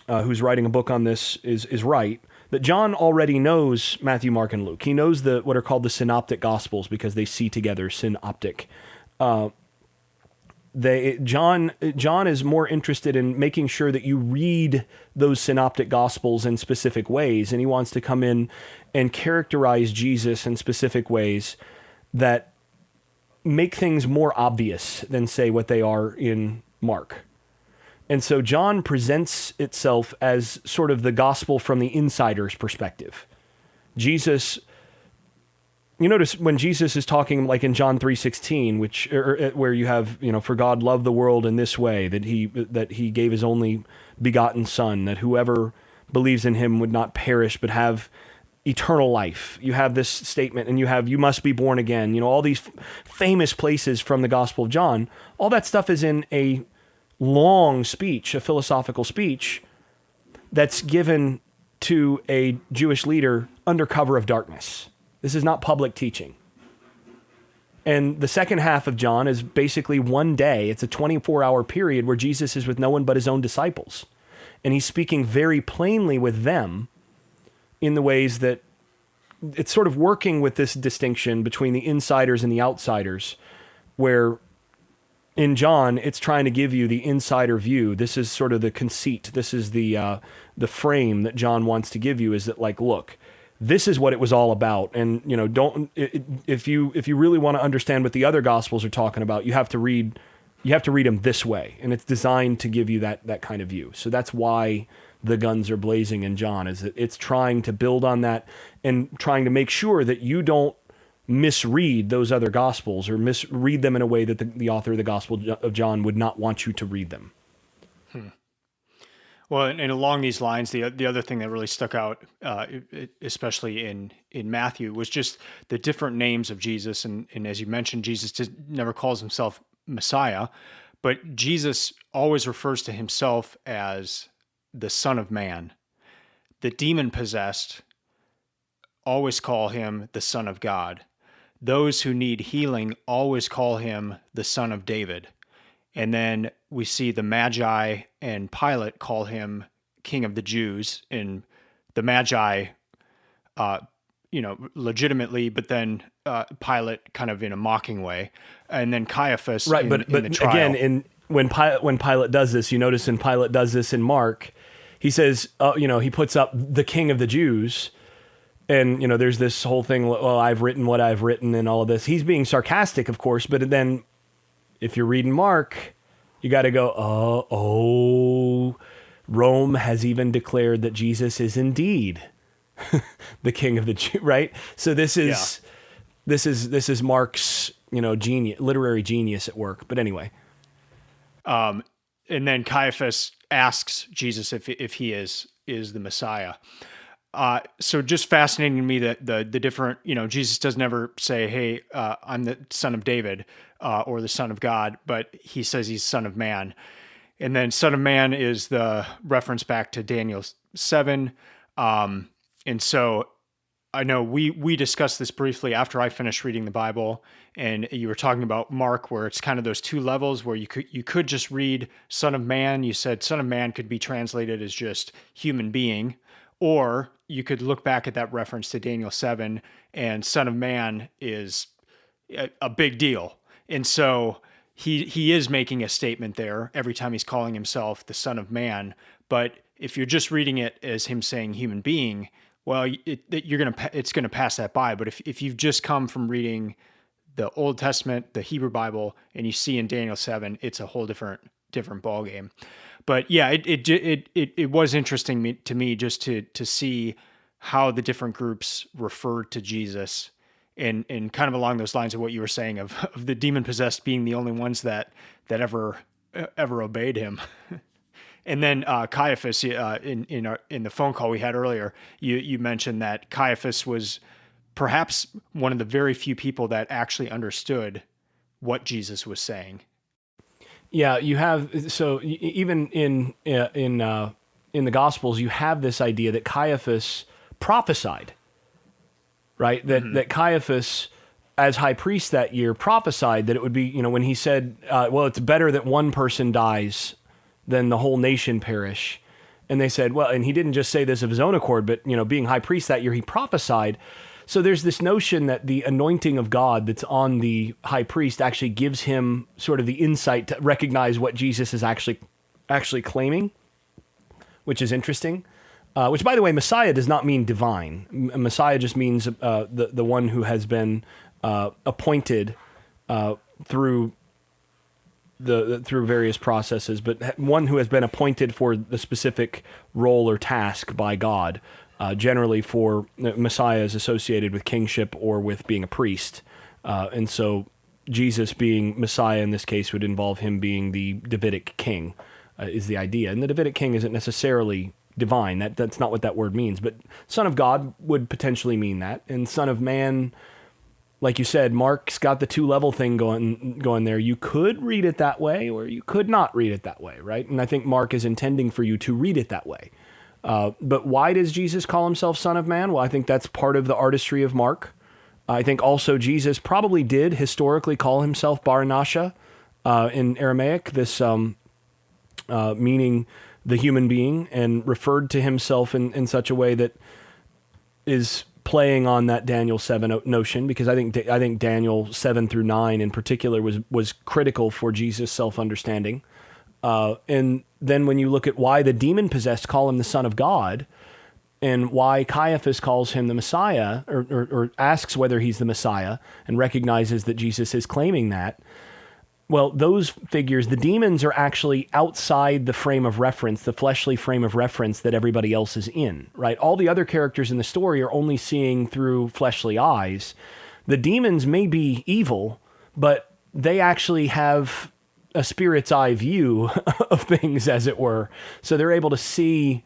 A: who's writing a book on this, is right, that John already knows Matthew, Mark, and Luke. He knows what are called the synoptic gospels because they see together, synoptic. John is more interested in making sure that you read those synoptic gospels in specific ways, and he wants to come in and characterize Jesus in specific ways that make things more obvious than, say, what they are in Mark. And so John presents itself as sort of the gospel from the insider's perspective. Jesus, you notice when Jesus is talking, like in John 3:16, where you have, for God loved the world in this way, that he gave his only begotten Son, that whoever believes in him would not perish but have eternal life. You have this statement, and you must be born again. All these famous places from the Gospel of John. All that stuff is in a long speech, a philosophical speech that's given to a Jewish leader under cover of darkness. This is not public teaching. And the second half of John is basically one day. It's a 24-hour period where Jesus is with no one but his own disciples. And he's speaking very plainly with them in the ways that it's sort of working with this distinction between the insiders and the outsiders, where in John, it's trying to give you the insider view. This is sort of the conceit. This is the frame that John wants to give you, is that, like, look, this is what it was all about. And, if you really want to understand what the other gospels are talking about, you have to read them this way. And it's designed to give you that kind of view. So that's why the guns are blazing in John, is that it's trying to build on that and trying to make sure that you don't misread those other gospels or misread them in a way that the author of the Gospel of John would not want you to read them.
B: Well, and along these lines, the other thing that really stuck out, especially in Matthew, was just the different names of Jesus. And as you mentioned, Jesus never calls himself Messiah, but Jesus always refers to himself as the Son of Man. The demon-possessed always call him the Son of God. those who need healing always call him the Son of David. And then we see the Magi and Pilate call him King of the Jews, and the Magi, legitimately, but then Pilate kind of in a mocking way, and then Caiaphas
A: right.
B: in
A: But
B: the trial.
A: again, when Pilate does this, you notice, and Pilate does this in Mark, he says, he puts up the King of the Jews. And, there's this whole thing, well, I've written what I've written and all of this. He's being sarcastic, of course, but then if you're reading Mark, you got to go, Rome has even declared that Jesus is indeed the King of the Jews, right? So this is Mark's, genius, literary genius at work. But anyway.
B: And then Caiaphas asks Jesus if he is the Messiah. So just fascinating to me that the different, Jesus doesn't ever say, hey, I'm the Son of David or the Son of God, but he says he's Son of Man. And then Son of Man is the reference back to Daniel 7. And so I know we discussed this briefly after I finished reading the Bible, and you were talking about Mark, where it's kind of those two levels where you could just read Son of Man. You said Son of Man could be translated as just human being, or you could look back at that reference to Daniel 7, and Son of Man is a big deal. And so he is making a statement there every time he's calling himself the Son of Man. But if you're just reading it as him saying human being, well, it's gonna pass that by. But if you've just come from reading the Old Testament, the Hebrew Bible, and you see in Daniel 7, it's a whole different ballgame. But yeah, it was interesting to me just to see how the different groups referred to Jesus, and kind of along those lines of what you were saying of the demon possessed being the only ones that ever obeyed him. And then Caiaphas, in the phone call we had earlier, you mentioned that Caiaphas was perhaps one of the very few people that actually understood what Jesus was saying.
A: Yeah, you have, so even in the Gospels, you have this idea that Caiaphas prophesied, right? That Caiaphas, as high priest that year, prophesied that it would be, when he said, well, it's better that one person dies than the whole nation perish. And they said, well, and he didn't just say this of his own accord, but, being high priest that year, he prophesied. So there's this notion that the anointing of God that's on the high priest actually gives him sort of the insight to recognize what Jesus is actually claiming, which is interesting. Which, by the way, Messiah does not mean divine. Messiah just means the one who has been appointed through various processes, but one who has been appointed for the specific role or task by God. Generally for Messiah is associated with kingship or with being a priest. And so Jesus being Messiah in this case would involve him being the Davidic king, is the idea. And the Davidic king isn't necessarily divine. That's not what that word means. But Son of God would potentially mean that. And Son of Man, like you said, Mark's got the two-level thing going there. You could read it that way, or you could not read it that way, right? And I think Mark is intending for you to read it that way. But why does Jesus call himself Son of Man? Well, I think that's part of the artistry of Mark. I think also Jesus probably did historically call himself Bar Nasha in Aramaic, this meaning the human being, and referred to himself in such a way that is playing on that Daniel 7 notion, because I think Daniel 7 through 9 in particular was critical for Jesus' self-understanding. And then when you look at why the demon-possessed call him the Son of God, and why Caiaphas calls him the Messiah, or asks whether he's the Messiah, and recognizes that Jesus is claiming that, well, those figures, the demons, are actually outside the frame of reference, the fleshly frame of reference that everybody else is in, right? All the other characters in the story are only seeing through fleshly eyes. The demons may be evil, but they actually have a spirit's eye view of things, as it were. So they're able to see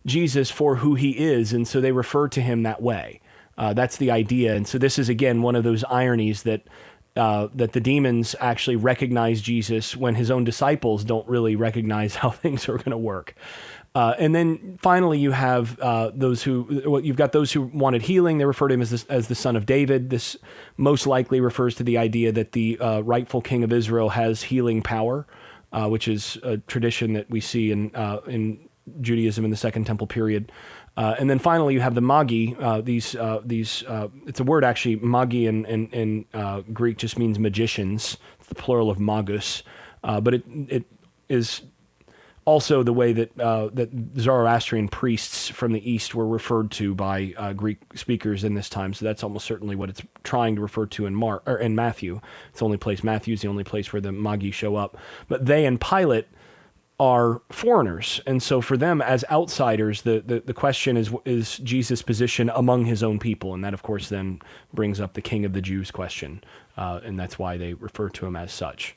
A: Jesus for who he is, and so they refer to him that way. That's the idea. And so this is, again, one of those ironies that the demons actually recognize Jesus when his own disciples don't really recognize how things are going to work. And then finally, you have you've got those who wanted healing. They refer to him as the son of David. This most likely refers to the idea that the rightful king of Israel has healing power, which is a tradition that we see in Judaism in the Second Temple period. And then finally, you have the magi. These it's a word actually. Magi in Greek just means magicians. It's the plural of magus, but it is also the way that that Zoroastrian priests from the East were referred to by Greek speakers in this time. So that's almost certainly what it's trying to refer to in Matthew. It's the only place. Matthew's the only place where the magi show up. But they and Pilate are foreigners, and so for them as outsiders, the question is Jesus' position among his own people, and that of course then brings up the King of the Jews question, and that's why they refer to him as such.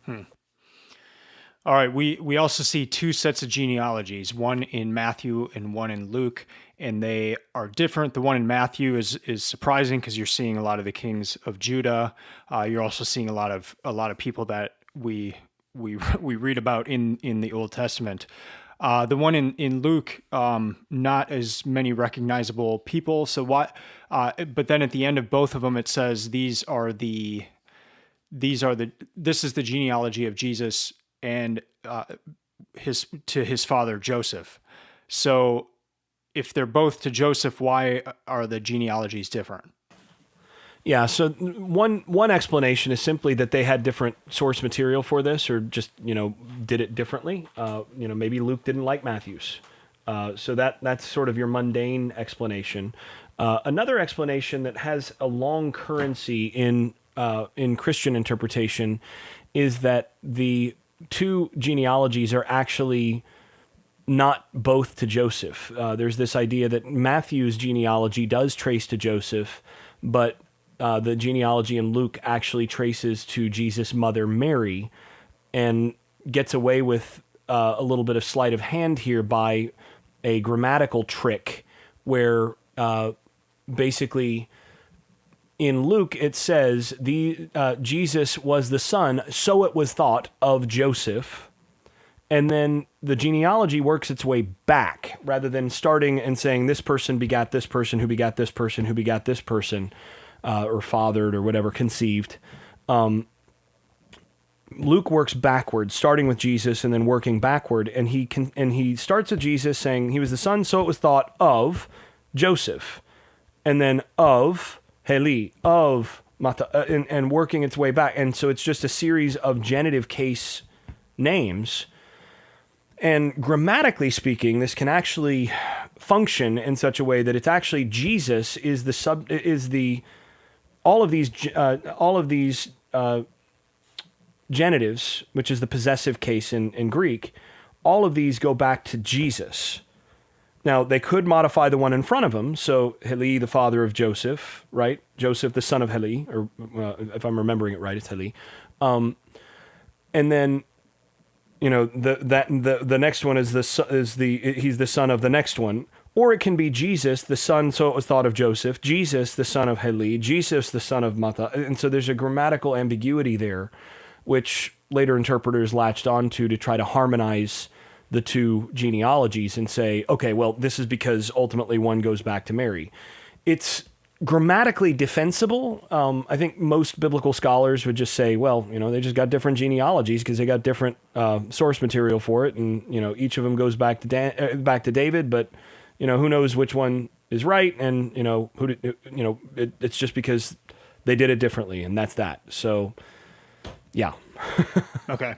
B: All right, we also see two sets of genealogies, one in Matthew and one in Luke, and they are different. The one in Matthew is surprising because you're seeing a lot of the kings of Judah. You're also seeing a lot of people that we read about in the Old Testament. The one in Luke, not as many recognizable people. So what? But then at the end of both of them, it says this is the genealogy of Jesus and his father Joseph. So if they're both to Joseph, why are the genealogies different?
A: Yeah, so one explanation is simply that they had different source material for this, or just did it differently. Maybe Luke didn't like Matthew's, so that's sort of your mundane explanation. Another explanation that has a long currency in Christian interpretation is that the two genealogies are actually not both to Joseph. There's this idea that Matthew's genealogy does trace to Joseph, but the genealogy in Luke actually traces to Jesus' mother, Mary, and gets away with a little bit of sleight of hand here by a grammatical trick where basically in Luke it says Jesus was the son, so it was thought, of Joseph. And then the genealogy works its way back rather than starting and saying this person begat this person who begat this person who begat this person. Or fathered or whatever, conceived. Luke works backwards, starting with Jesus and then working backward, and he starts with Jesus saying he was the son, so it was thought, of Joseph, and then of Heli, of Mata, and working its way back, and so it's just a series of genitive case names. And grammatically speaking, this can actually function in such a way that it's actually Jesus all of these genitives, which is the possessive case in Greek, all of these go back to Jesus. Now, they could modify the one in front of him, so Heli, the father of Joseph, right? Joseph, the son of Heli, or if I'm remembering it right, it's Heli. And then, the next one he's the son of the next one. Or it can be Jesus, the son, so it was thought of Joseph, Jesus, the son of Heli, Jesus, the son of Mata. And so there's a grammatical ambiguity there, which later interpreters latched onto to try to harmonize the two genealogies and say, okay, well, this is because ultimately one goes back to Mary. It's grammatically defensible. I think most biblical scholars would just say, well, they just got different genealogies because they got different source material for it. And, each of them goes back to David, but who knows which one is right, and it's just because they did it differently, and that's that. So, yeah.
B: Okay.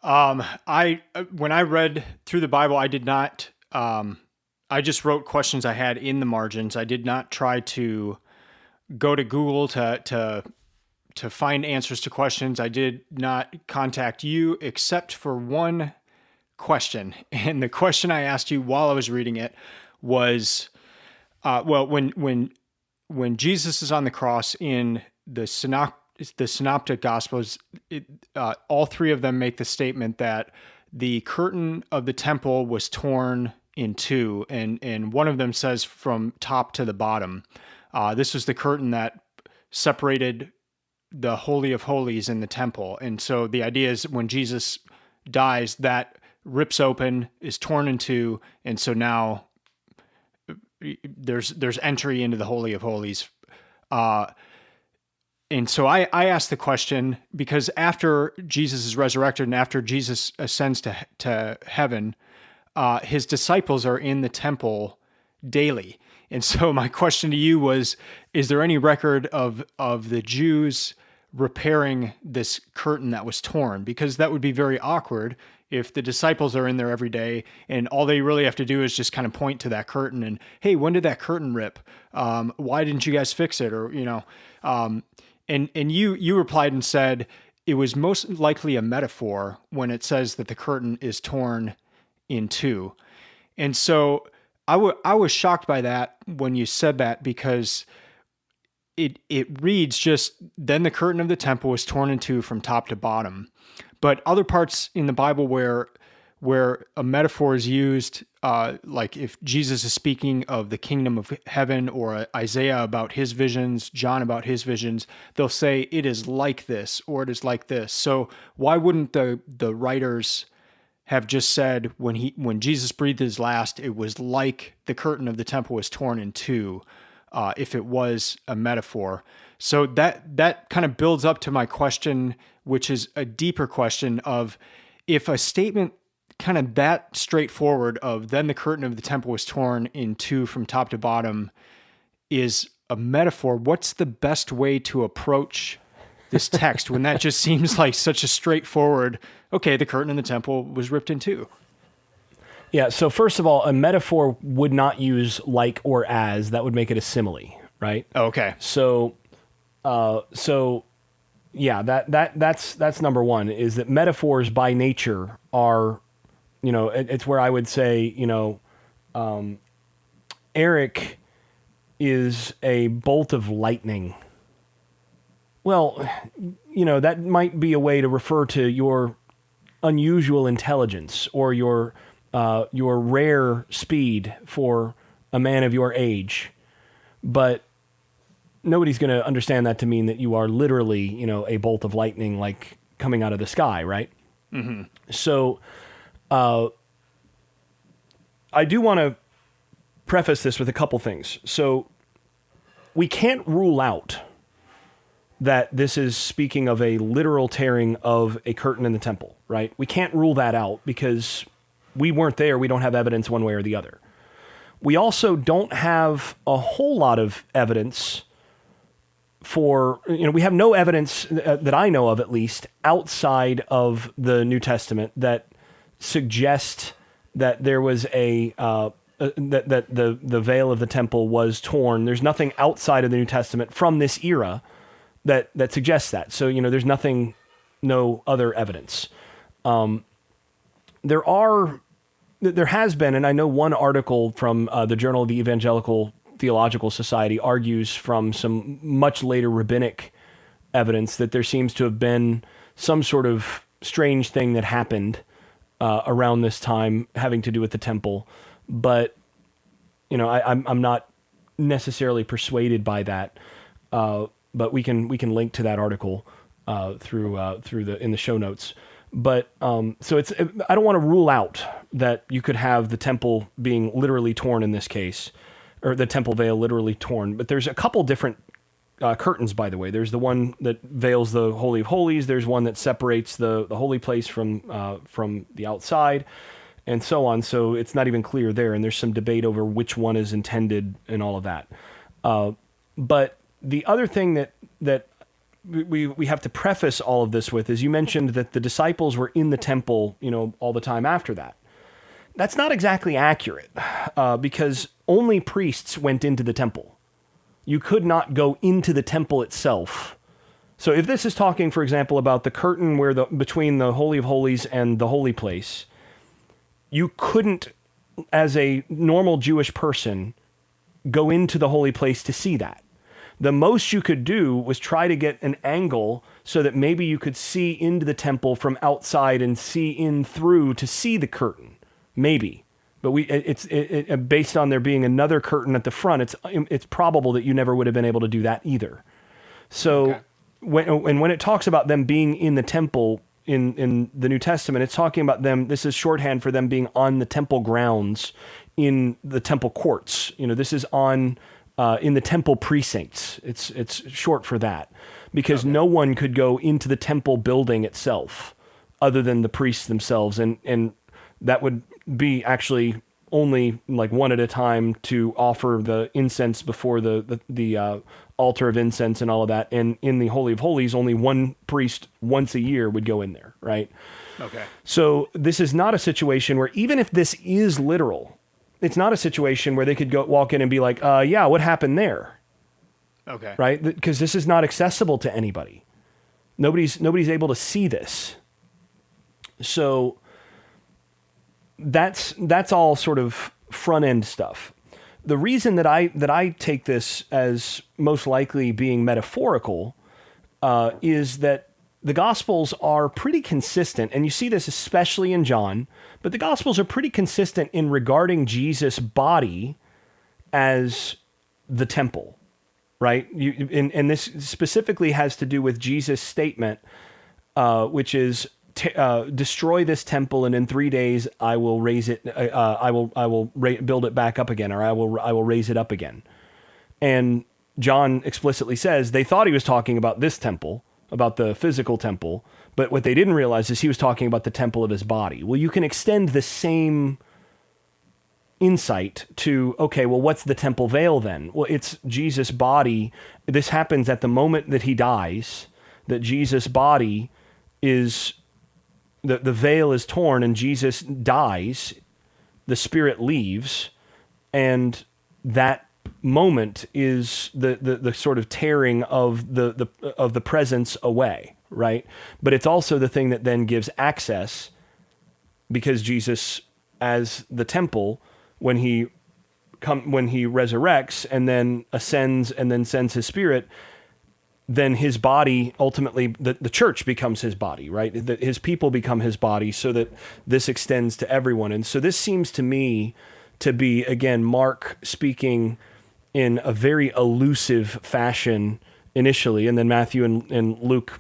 B: When I read through the Bible, I did not. I just wrote questions I had in the margins. I did not try to go to Google to find answers to questions. I did not contact you except for one question, and the question I asked you while I was reading it was, when Jesus is on the cross in the synoptic gospels, all three of them make the statement that the curtain of the temple was torn in two, and one of them says from top to the bottom. This was the curtain that separated the Holy of Holies in the temple, and so the idea is when Jesus dies, that rips open, is torn in two, and so now there's entry into the Holy of Holies. And so I asked the question because after Jesus is resurrected and after Jesus ascends to heaven, his disciples are in the temple daily. And so my question to you was, is there any record of the Jews repairing this curtain that was torn? Because that would be very awkward if the disciples are in there every day and all they really have to do is just kind of point to that curtain and, hey, when did that curtain rip? Why didn't you guys fix it? Or, and you replied and said it was most likely a metaphor when it says that the curtain is torn in two. And so I was shocked by that when you said that, because it reads just, then the curtain of the temple was torn in two from top to bottom. But other parts in the Bible where a metaphor is used, like if Jesus is speaking of the kingdom of heaven, or Isaiah about his visions, John about his visions, they'll say it is like this, or it is like this. So why wouldn't the writers have just said when Jesus breathed his last, it was like the curtain of the temple was torn in two, if it was a metaphor? So that kind of builds up to my question, which is a deeper question of, if a statement kind of that straightforward of then the curtain of the temple was torn in two from top to bottom is a metaphor, what's the best way to approach this text when that just seems like such a straightforward, okay, the curtain in the temple was ripped in two?
A: Yeah, so first of all, a metaphor would not use like or as. That would make it a simile, right?
B: Okay.
A: So yeah, that's number one, is that metaphors by nature are, it's where I would say, Eric is a bolt of lightning. Well, that might be a way to refer to your unusual intelligence or your rare speed for a man of your age. But nobody's going to understand that to mean that you are literally, a bolt of lightning, like coming out of the sky, right? Mm-hmm. So, I do want to preface this with a couple things. So, we can't rule out that this is speaking of a literal tearing of a curtain in the temple, right? We can't rule that out because we weren't there. We don't have evidence one way or the other. We also don't have a whole lot of evidence for, we have no evidence that I know of, at least, outside of the New Testament that suggest that there was that the veil of the temple was torn. There's nothing outside of the New Testament from this era that suggests that. So, there's no other evidence. There has been, and I know one article from the Journal of the Evangelical Theological Society argues from some much later rabbinic evidence that there seems to have been some sort of strange thing that happened around this time having to do with the temple. But, I'm not necessarily persuaded by that. But we can link to that article in the show notes. But so I don't want to rule out that you could have the temple being literally torn in this case, or the temple veil literally torn. But there's a couple different curtains, by the way. There's the one that veils the Holy of Holies. There's one that separates the holy place from the outside, and so on. So it's not even clear there, and there's some debate over which one is intended and all of that. But the other thing that we have to preface all of this with is, you mentioned that the disciples were in the temple, all the time after that. That's not exactly accurate, because only priests went into the temple. You could not go into the temple itself. So if this is talking, for example, about the curtain between the Holy of Holies and the holy place, you couldn't, as a normal Jewish person, go into the holy place to see that. The most you could do was try to get an angle so that maybe you could see into the temple from outside and see in through to see the curtain. Maybe. But it's based on there being another curtain at the front, it's probable that you never would have been able to do that either. So when it talks about them being in the temple, in the New Testament, it's talking about them. This is shorthand for them being on the temple grounds in the temple courts. This is on in the temple precincts. It's short for that, because no one could go into the temple building itself other than the priests themselves, and that would be actually only like one at a time to offer the incense before the altar of incense and all of that. And in the Holy of Holies, only one priest once a year would go in there, right?
B: Okay.
A: So this is not a situation where, even if this is literal, it's not a situation where they could walk in and be like, yeah, what happened there?
B: Okay.
A: Right? Because this is not accessible to anybody. Nobody's able to see this. So that's all sort of front end stuff. The reason that I take this as most likely being metaphorical is that the Gospels are pretty consistent, and you see this especially in John, but the Gospels are pretty consistent in regarding Jesus' body as the temple, right? And this specifically has to do with Jesus' statement, which is, destroy this temple, and in 3 days I will raise it. I will build it back up again, or I will raise it up again. And John explicitly says they thought he was talking about this temple, about the physical temple, but what they didn't realize is he was talking about the temple of his body. Well, you can extend the same insight to, okay, well, what's the temple veil then? Well, it's Jesus' body. This happens at the moment that he dies, that Jesus' body is... The veil is torn and Jesus dies, the spirit leaves, and that moment is the sort of tearing of the presence away, right? But it's also the thing that then gives access, because Jesus, as the temple, when he resurrects and then ascends and then sends his spirit, then his body, ultimately, the church becomes his body, right? His people become his body, so that this extends to everyone. And so this seems to me to be, again, Mark speaking in a very elusive fashion initially, and then Matthew and Luke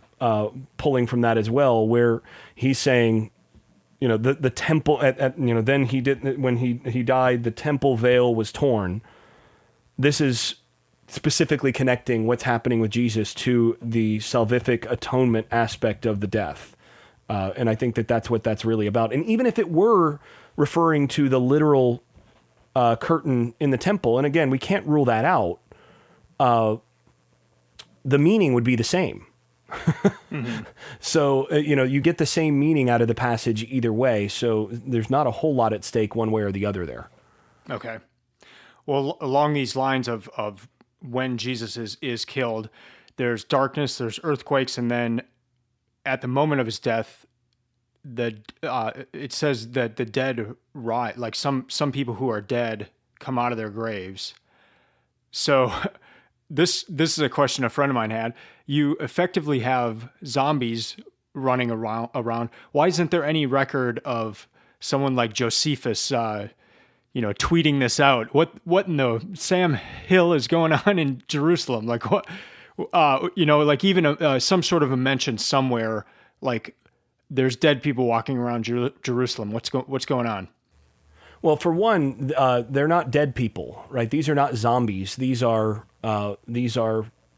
A: pulling from that as well, where he's saying, the temple, then he did, when he died, the temple veil was torn. This is specifically connecting what's happening with Jesus to the salvific atonement aspect of the death. And I think that's what that's really about. And even if it were referring to the literal curtain in the temple, and again, we can't rule that out, the meaning would be the same. Mm-hmm. So, you get the same meaning out of the passage either way. So there's not a whole lot at stake one way or the other there.
B: Okay. Well, along these lines of when Jesus is killed, there's darkness, there's earthquakes, and then at the moment of his death, it says that the dead rise, like some people who are dead come out of their graves. So this is a question a friend of mine had. You effectively have zombies running around. Why isn't there any record of someone like Josephus tweeting this out? What in the Sam Hill is going on in Jerusalem? Like what, like even some sort of a mention somewhere, like there's dead people walking around Jerusalem. What's going on?
A: Well, for one, they're not dead people, right? These are not zombies. These are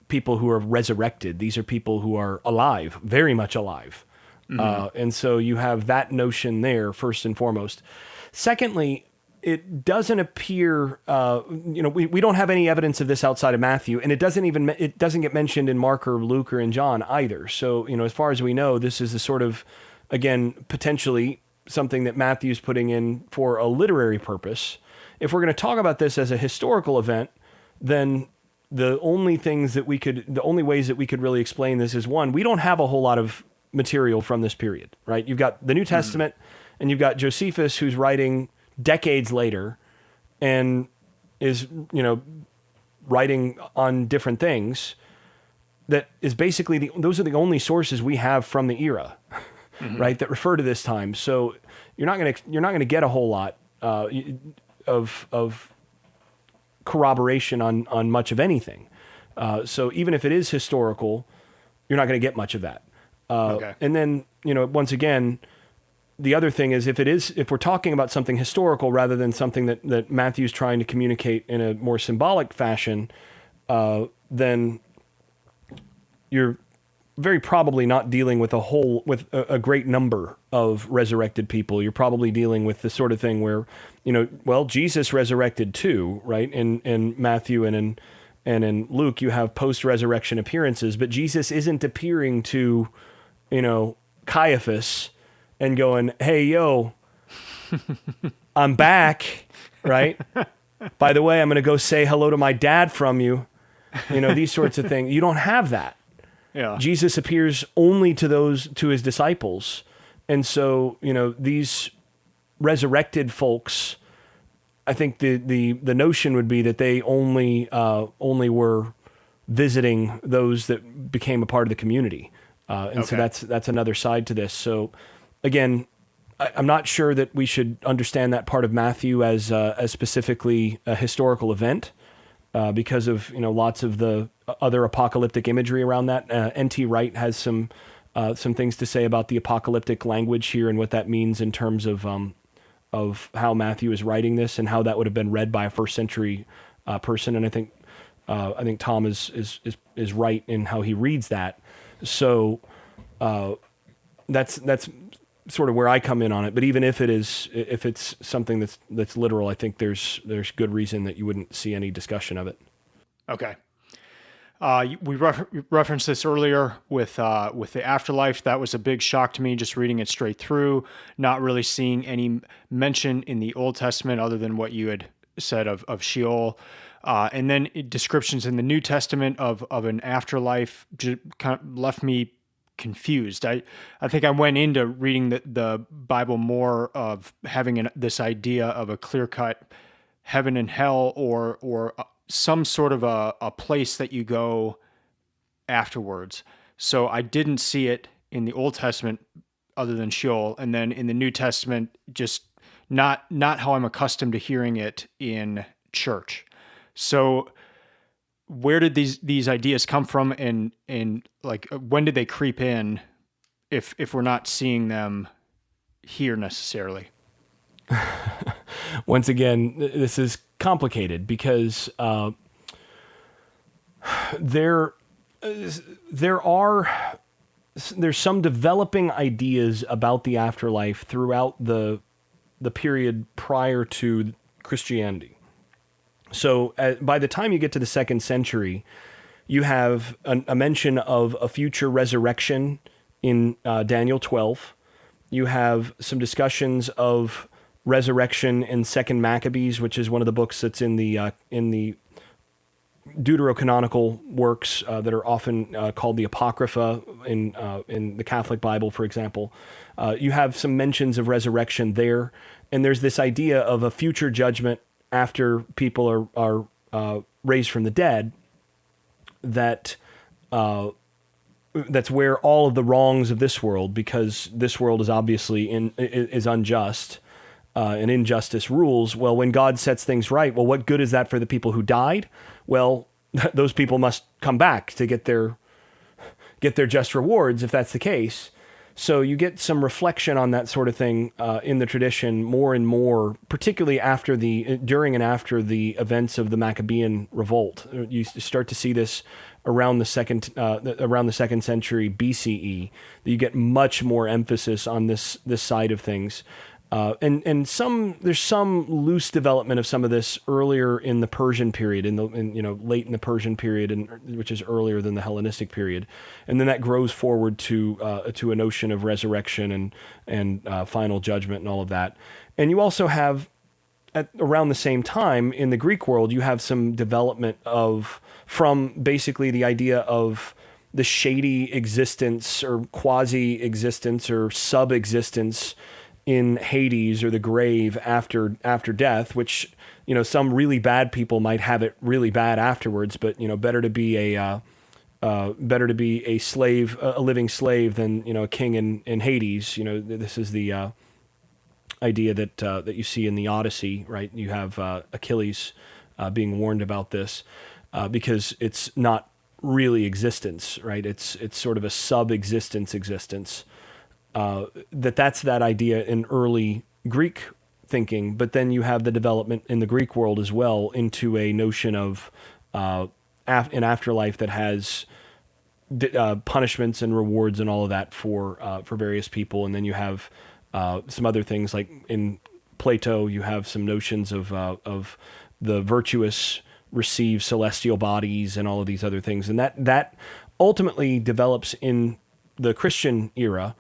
A: people who are resurrected. These are people who are alive, very much alive. Mm-hmm. And so you have that notion there, first and foremost. Secondly, it doesn't appear, we don't have any evidence of this outside of Matthew, and it doesn't get mentioned in Mark or Luke or in John either. So, as far as we know, this is the sort of, again, potentially something that Matthew's putting in for a literary purpose. If we're going to talk about this as a historical event, then the only ways that we could really explain this is, one, we don't have a whole lot of material from this period, right? You've got the New Testament, and you've got Josephus, who's writing decades later and is, writing on different things. That is basically those are the only sources we have from the era, mm-hmm. right? That refer to this time. So you're not going to get a whole lot of corroboration on much of anything. So even if it is historical, you're not going to get much of that.
B: Okay.
A: And then once again, the other thing is if we're talking about something historical rather than something that Matthew's trying to communicate in a more symbolic fashion, then you're very probably not dealing with a great number of resurrected people. You're probably dealing with the sort of thing where, Jesus resurrected too, right? In Matthew and in Luke, you have post-resurrection appearances, but Jesus isn't appearing to, Caiaphas and going, "Hey, yo, I'm back," right? "By the way, I'm going to go say hello to my dad from you." These sorts of things. You don't have that.
B: Yeah.
A: Jesus appears only to his disciples. And so, these resurrected folks, I think the notion would be that they only were visiting those that became a part of the community. So that's another side to this. So again, I'm not sure that we should understand that part of Matthew as specifically a historical event. Because of lots of the other apocalyptic imagery around that. N.T. Wright has some things to say about the apocalyptic language here and what that means in terms of how Matthew is writing this and how that would have been read by a first century person. And I think Tom is right in how he reads that. So that's sort of where I come in on it. But even if it's something that's literal, I think there's good reason that you wouldn't see any discussion of it.
B: Okay. We referenced this earlier with the afterlife. That was a big shock to me, just reading it straight through, not really seeing any mention in the Old Testament other than what you had said of Sheol. And then descriptions in the New Testament of an afterlife just kind of left me confused. I think I went into reading the Bible more of having this idea of a clear-cut heaven and hell or some sort of a place that you go afterwards. So I didn't see it in the Old Testament other than Sheol, and then in the New Testament, just not how I'm accustomed to hearing it in church. So where did these ideas come from, and like when did they creep in if we're not seeing them here necessarily?
A: Once again, this is complicated because there's some developing ideas about the afterlife throughout the period prior to Christianity. So by the time you get to the 2nd century, you have a mention of a future resurrection in Daniel 12. You have some discussions of resurrection in 2nd Maccabees, which is one of the books that's in the deuterocanonical works that are often called the Apocrypha in the Catholic Bible, for example. You have some mentions of resurrection there, and there's this idea of a future judgment after people are raised from the dead, that's where all of the wrongs of this world, because this world is obviously is unjust, and injustice rules. Well, when God sets things right, well, what good is that for the people who died? Well, those people must come back to get their just rewards if that's the case. So you get some reflection on that sort of thing in the tradition more and more, particularly during and after the events of the Maccabean revolt. You start to see this around the second century BCE. You get much more emphasis on this side of things. And there's some loose development of some of this earlier in the Persian period, late in the Persian period, which is earlier than the Hellenistic period, and then that grows forward to a notion of resurrection and final judgment and all of that. And you also have around the same time in the Greek world, you have some development from basically the idea of the shady existence or quasi-existence or sub-existence in Hades or the grave after death, which, some really bad people might have it really bad afterwards, but, better to be a slave, a living slave than, a king in Hades. This is the idea that you see in the Odyssey, right? You have Achilles being warned about this because it's not really existence, right? It's sort of a sub-existence existence. that's that idea in early Greek thinking, but then you have the development in the Greek world as well into a notion of an afterlife that has punishments and rewards and all of that for various people, and then you have some other things like in Plato, you have some notions of the virtuous receive celestial bodies and all of these other things, and that ultimately develops in the Christian era.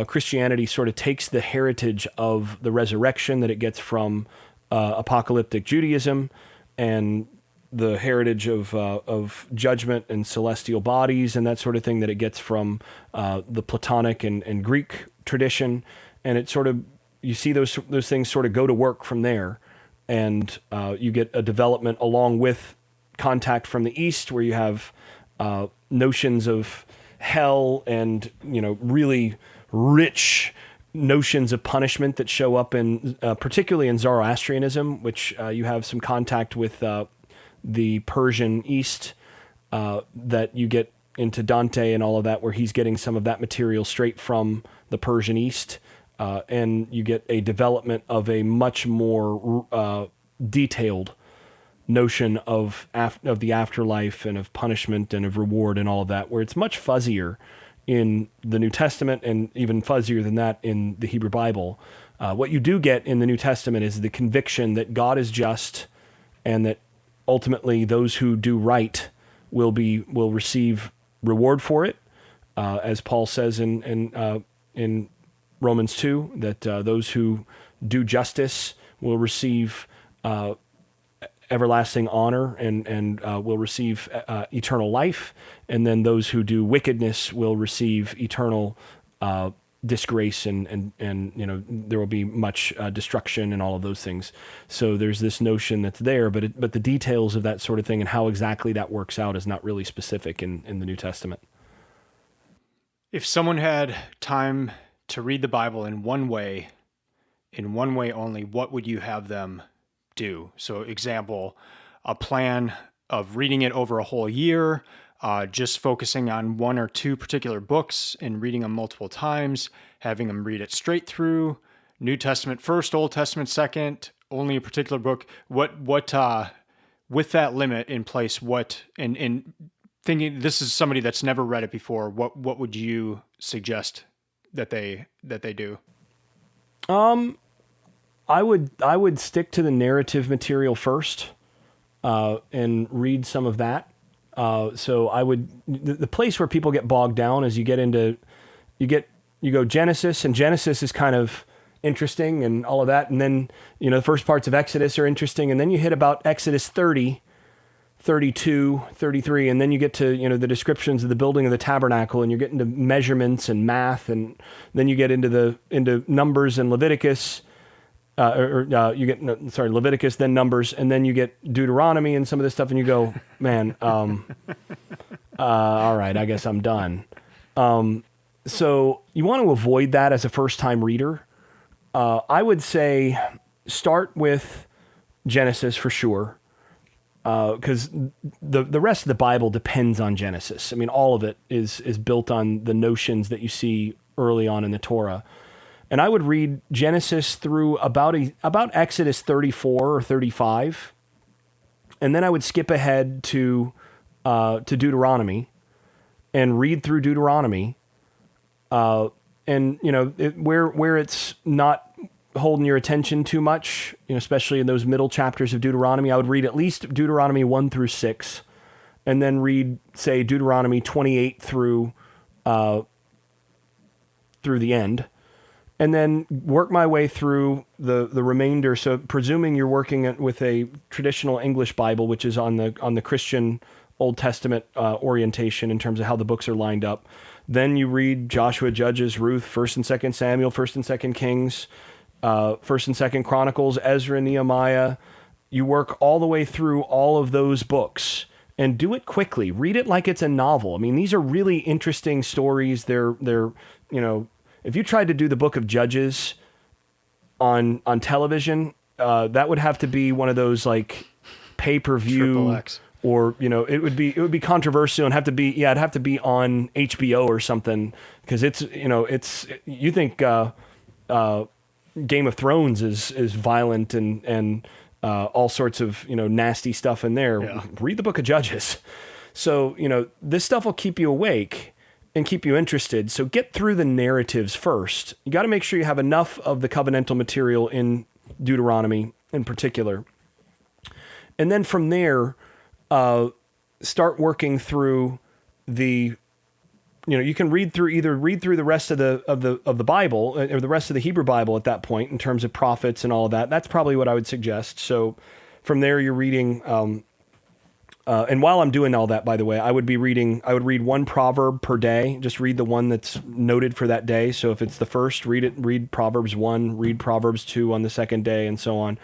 A: Christianity sort of takes the heritage of the resurrection that it gets from apocalyptic Judaism and the heritage of judgment and celestial bodies and that sort of thing that it gets from the Platonic and Greek tradition, and it sort of, you see those things sort of go to work from there, and you get a development along with contact from the East, where you have notions of hell and really rich notions of punishment that show up in particularly in Zoroastrianism, which you have some contact with the Persian East that you get into Dante and all of that, where he's getting some of that material straight from the Persian East, and you get a development of a much more detailed notion of the afterlife and of punishment and of reward and all of that, where it's much fuzzier in the New Testament and even fuzzier than that in the Hebrew Bible. What you do get in the New Testament is the conviction that God is just and that ultimately those who do right will receive reward for it, as Paul says in Romans 2, that those who do justice will receive everlasting honor and will receive eternal life, and then those who do wickedness will receive eternal disgrace and there will be much destruction and all of those things. So there's this notion that's there, but the details of that sort of thing and how exactly that works out is not really specific in the New Testament.
B: If someone had time to read the Bible in one way only, what would you have them do? So example, a plan of reading it over a whole year, just focusing on one or two particular books and reading them multiple times, having them read it straight through, New Testament first, Old Testament second, only a particular book. What with that limit in place, and thinking this is somebody that's never read it before, what would you suggest that they do?
A: I would stick to the narrative material first, and read some of that. So I would, the place where people get bogged down is you go Genesis, and Genesis is kind of interesting and all of that. And then, the first parts of Exodus are interesting. And then you hit about Exodus 30, 32, 33, and then you get to, the descriptions of the building of the tabernacle, and you're getting to measurements and math. And then you get into Numbers and Leviticus, Leviticus, then Numbers, and then you get Deuteronomy and some of this stuff, and you go, man, all right, I guess I'm done. So you want to avoid that as a first-time reader. I would say start with Genesis for sure, because the rest of the Bible depends on Genesis. I mean, all of it is built on the notions that you see early on in the Torah. And I would read Genesis through about Exodus 34 or 35, and then I would skip ahead to Deuteronomy and read through Deuteronomy, and where it's not holding your attention too much, especially in those middle chapters of Deuteronomy, I would read at least Deuteronomy 1 through 6, and then read, say, Deuteronomy 28 through the end. And then work my way through the remainder. So presuming you're working with a traditional English Bible, which is on the Christian Old Testament orientation in terms of how the books are lined up, then you read Joshua, Judges, Ruth, 1st and 2nd Samuel, 1st and 2nd Kings, 1st and 2nd Chronicles, Ezra, Nehemiah. You work all the way through all of those books and do it quickly. Read it like it's a novel. I mean, these are really interesting stories. They're if you tried to do the Book of Judges on television, that would have to be one of those like pay-per-view
B: Triple X.
A: or it would be controversial and it'd have to be on HBO or something, because you think Game of Thrones is violent and all sorts of nasty stuff in there.
B: Yeah.
A: Read the Book of Judges. So this stuff will keep you awake and keep you interested. So get through the narratives first. You got to make sure you have enough of the covenantal material in Deuteronomy in particular. And then from there, start working through the, you can read through the rest of the Bible, or the rest of the Hebrew Bible at that point in terms of prophets and all of that. That's probably what I would suggest. So from there, you're reading, and while I'm doing all that, by the way, I would read one proverb per day. Just read the one that's noted for that day. So if it's the first, read Proverbs 1, read Proverbs 2 on the second day, and so on.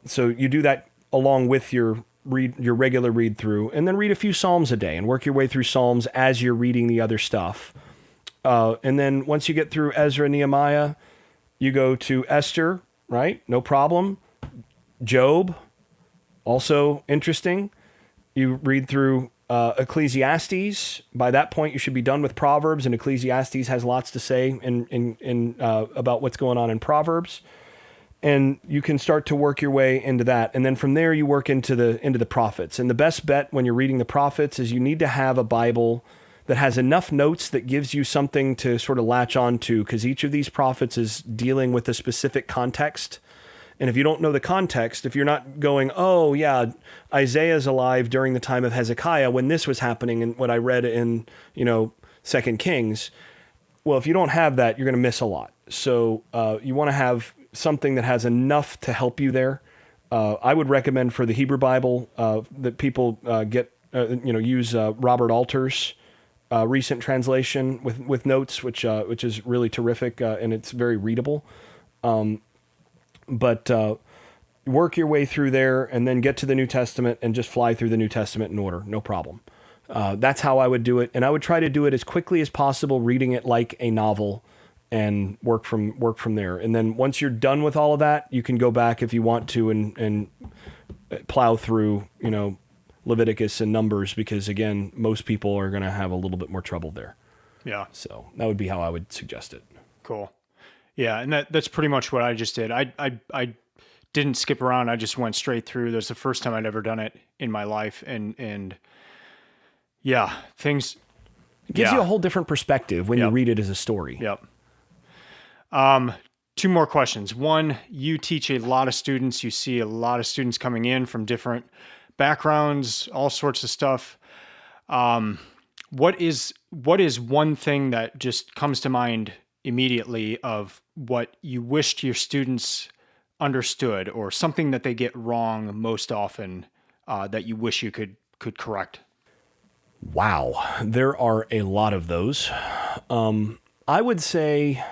A: So you do that along with your regular read through, and then read a few Psalms a day and work your way through Psalms as you're reading the other stuff. And then once you get through Ezra, Nehemiah, you go to Esther, right? No problem. Job, also interesting. You read through Ecclesiastes. By that point, you should be done with Proverbs, and Ecclesiastes has lots to say in about what's going on in Proverbs. And you can start to work your way into that. And then from there, you work into the prophets. And the best bet when you're reading the prophets is you need to have a Bible that has enough notes that gives you something to sort of latch on to, because each of these prophets is dealing with a specific context. And if you don't know the context, if you're not going, oh yeah, Isaiah's alive during the time of Hezekiah when this was happening and what I read in, 2 Kings. Well, if you don't have that, you're going to miss a lot. So you want to have something that has enough to help you there. I would recommend for the Hebrew Bible that people use Robert Alter's recent translation with notes, which is really terrific, and it's very readable. But work your way through there and then get to the New Testament and just fly through the New Testament in order. No problem. That's how I would do it. And I would try to do it as quickly as possible, reading it like a novel, and work from there. And then once you're done with all of that, you can go back if you want to and plow through, Leviticus and Numbers, because again, most people are going to have a little bit more trouble there.
B: Yeah.
A: So that would be how I would suggest it.
B: Cool. Yeah, and that's pretty much what I just did. I didn't skip around. I just went straight through. That's the first time I'd ever done it in my life, and yeah, things.
A: It gives you a whole different perspective when you read it as a story.
B: Yep. Two more questions. One, you teach a lot of students. You see a lot of students coming in from different backgrounds, all sorts of stuff. What is one thing that just comes to mind immediately of what you wished your students understood, or something that they get wrong most often that you wish you could correct?
A: Wow, there are a lot of those. I would say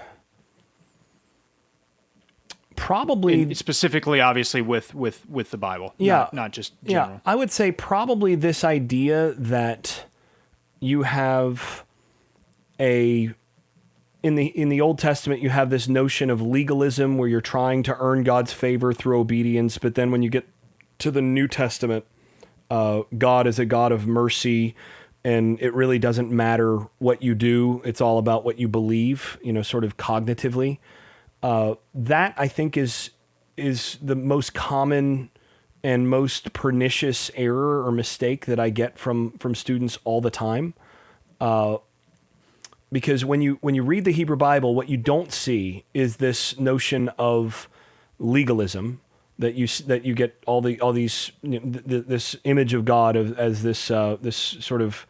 A: probably
B: specifically, obviously, with the Bible.
A: Yeah,
B: not just general.
A: Yeah, I would say probably this idea that you have in the Old Testament, you have this notion of legalism where you're trying to earn God's favor through obedience. But then when you get to the New Testament, God is a God of mercy, and it really doesn't matter what you do. It's all about what you believe, sort of cognitively. That I think is the most common and most pernicious error or mistake that I get from students all the time. Because when you read the Hebrew Bible, what you don't see is this notion of legalism, that you get all these this image of God as this sort of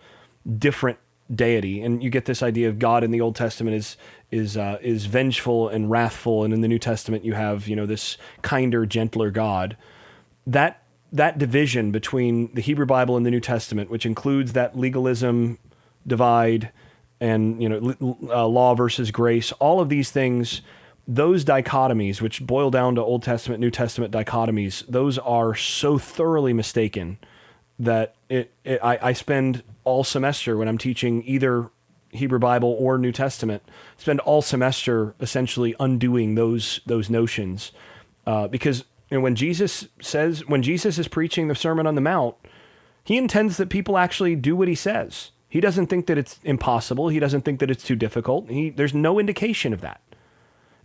A: different deity, and you get this idea of God in the Old Testament is vengeful and wrathful, and in the New Testament you have this kinder, gentler God. That division between the Hebrew Bible and the New Testament, which includes that legalism divide, and law versus grace, all of these things, those dichotomies, which boil down to Old Testament, New Testament dichotomies, those are so thoroughly mistaken that I spend all semester when I'm teaching either Hebrew Bible or New Testament, spend all semester essentially undoing those notions, because when Jesus is preaching the Sermon on the Mount, He intends that people actually do what he says. He doesn't think that it's impossible. He doesn't think that it's too difficult. There's no indication of that.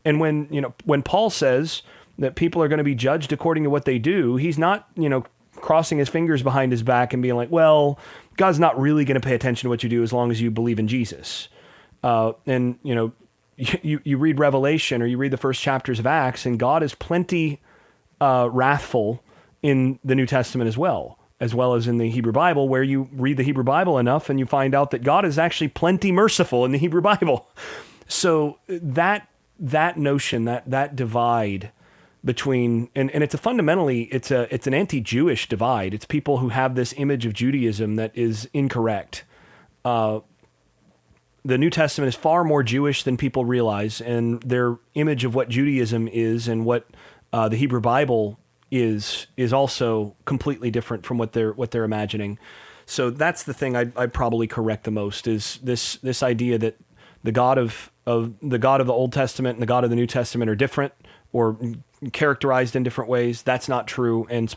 A: And when Paul says that people are going to be judged according to what they do, he's not, crossing his fingers behind his back and being like, well, God's not really going to pay attention to what you do as long as you believe in Jesus. You read Revelation or you read the first chapters of Acts, and God is plenty wrathful in the New Testament as well as in the Hebrew Bible, where you read the Hebrew Bible enough and you find out that God is actually plenty merciful in the Hebrew Bible. So that notion, that divide between, and it's an anti-Jewish divide. It's people who have this image of Judaism that is incorrect. The New Testament is far more Jewish than people realize, and their image of what Judaism is and what the Hebrew Bible is also completely different from what they're imagining. So that's the thing I'd probably correct the most, is this idea that the God of the Old Testament and the God of the New Testament are different or characterized in different ways. That's not true. And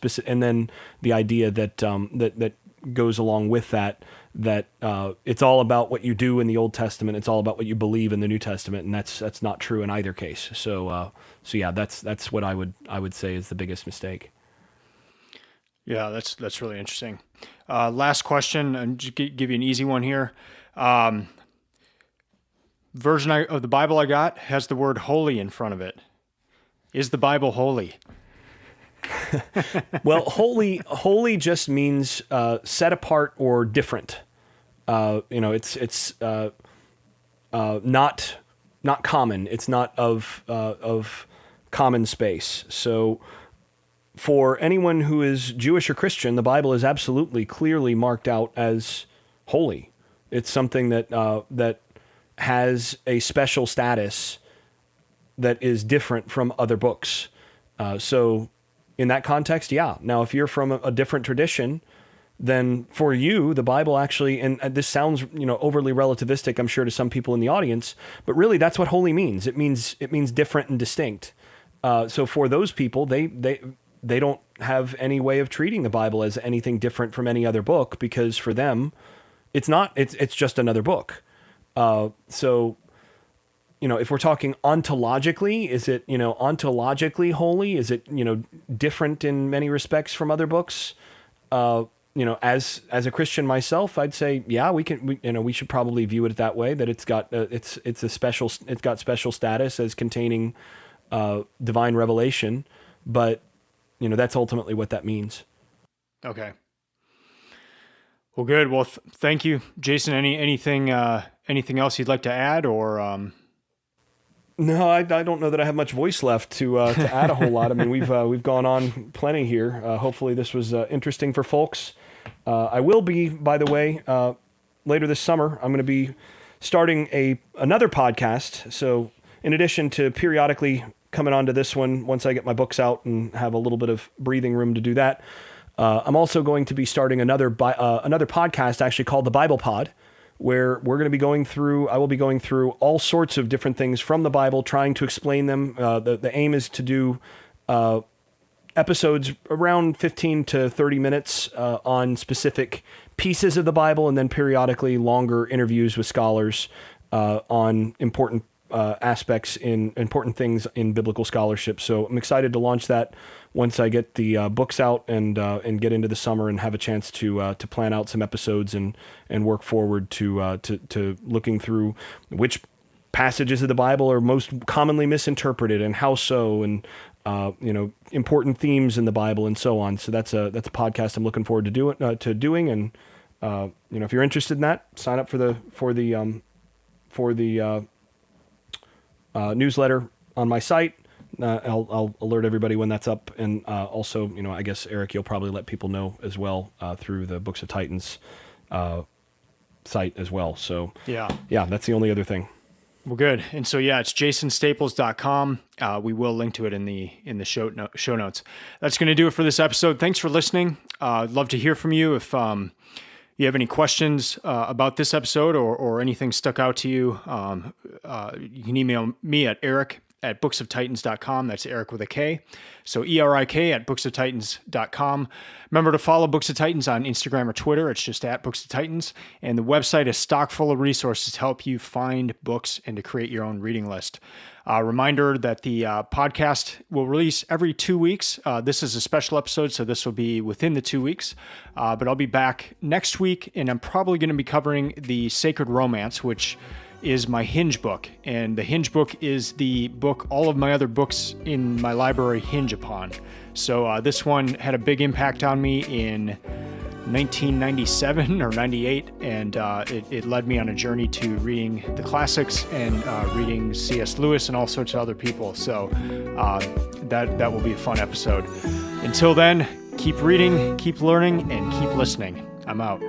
A: then the idea that that goes along with that it's all about what you do in the Old Testament. It's all about what you believe in the New Testament, and that's not true in either case. So yeah, that's what I would say is the biggest mistake.
B: Yeah, that's really interesting. Last question, and just give you an easy one here. Version of the Bible I got has the word holy in front of it. Is the Bible holy?
A: Well, holy just means set apart or different. It's not common. It's not of common space. So for anyone who is Jewish or Christian, the Bible is absolutely clearly marked out as holy. It's something that has a special status that is different from other books. So in that context, yeah. Now, if you're from a different tradition, then for you, the Bible actually, and this sounds, overly relativistic, I'm sure, to some people in the audience, but really that's what holy means. It means different and distinct. So for those people, they don't have any way of treating the Bible as anything different from any other book, because for them, it's just another book. So, if we're talking ontologically, is it, ontologically holy? Is it, different in many respects from other books? As a Christian myself, I'd say, yeah, we should probably view it that way, that it's got special status as containing divine revelation, but that's ultimately what that means.
B: Okay. Well, good. Well, thank you, Jason. Anything else you'd like to add, or?
A: No, I don't know that I have much voice left to add a whole lot. I mean, we've gone on plenty here. Hopefully this was interesting for folks. I will be, by the way, later this summer, I'm going to be starting another podcast. So in addition to periodically coming onto this one, once I get my books out and have a little bit of breathing room to do that, I'm also going to be starting another podcast actually called The Bible Pod, where I will be going through all sorts of different things from the Bible, trying to explain them. The aim is to do episodes around 15 to 30 minutes on specific pieces of the Bible, and then periodically longer interviews with scholars on important aspects in important things in biblical scholarship. So I'm excited to launch that once I get the books out and get into the summer and have a chance to plan out some episodes and work forward to looking through which passages of the Bible are most commonly misinterpreted and how so, and important themes in the Bible and so on. So that's a podcast I'm looking forward to doing. And if you're interested in that, sign up for the newsletter on my site. I'll alert everybody when that's up. And also, I guess, Eric, you'll probably let people know as well through the Books of Titans site as well. So yeah, that's the only other thing.
B: Well, good. And so, yeah, it's jasonstaples.com. We will link to it in the show notes. That's going to do it for this episode. Thanks for listening. I'd love to hear from you. If you have any questions about this episode or anything stuck out to you, you can email me at eric at booksoftitans.com. That's Eric with a K. So ERIK at booksoftitans.com. Remember to follow Books of Titans on Instagram or Twitter. It's just at Books of Titans. And the website is stock full of resources to help you find books and to create your own reading list. Reminder that the podcast will release every 2 weeks. This is a special episode, so this will be within the 2 weeks. But I'll be back next week, and I'm probably going to be covering the Sacred Romance, which is my hinge book. And the hinge book is the book all of my other books in my library hinge upon. So this one had a big impact on me in 1997 or 98, and it led me on a journey to reading the classics and reading C.S. Lewis and all sorts of other people. So that will be a fun episode. Until then, keep reading, keep learning, and keep listening. I'm out.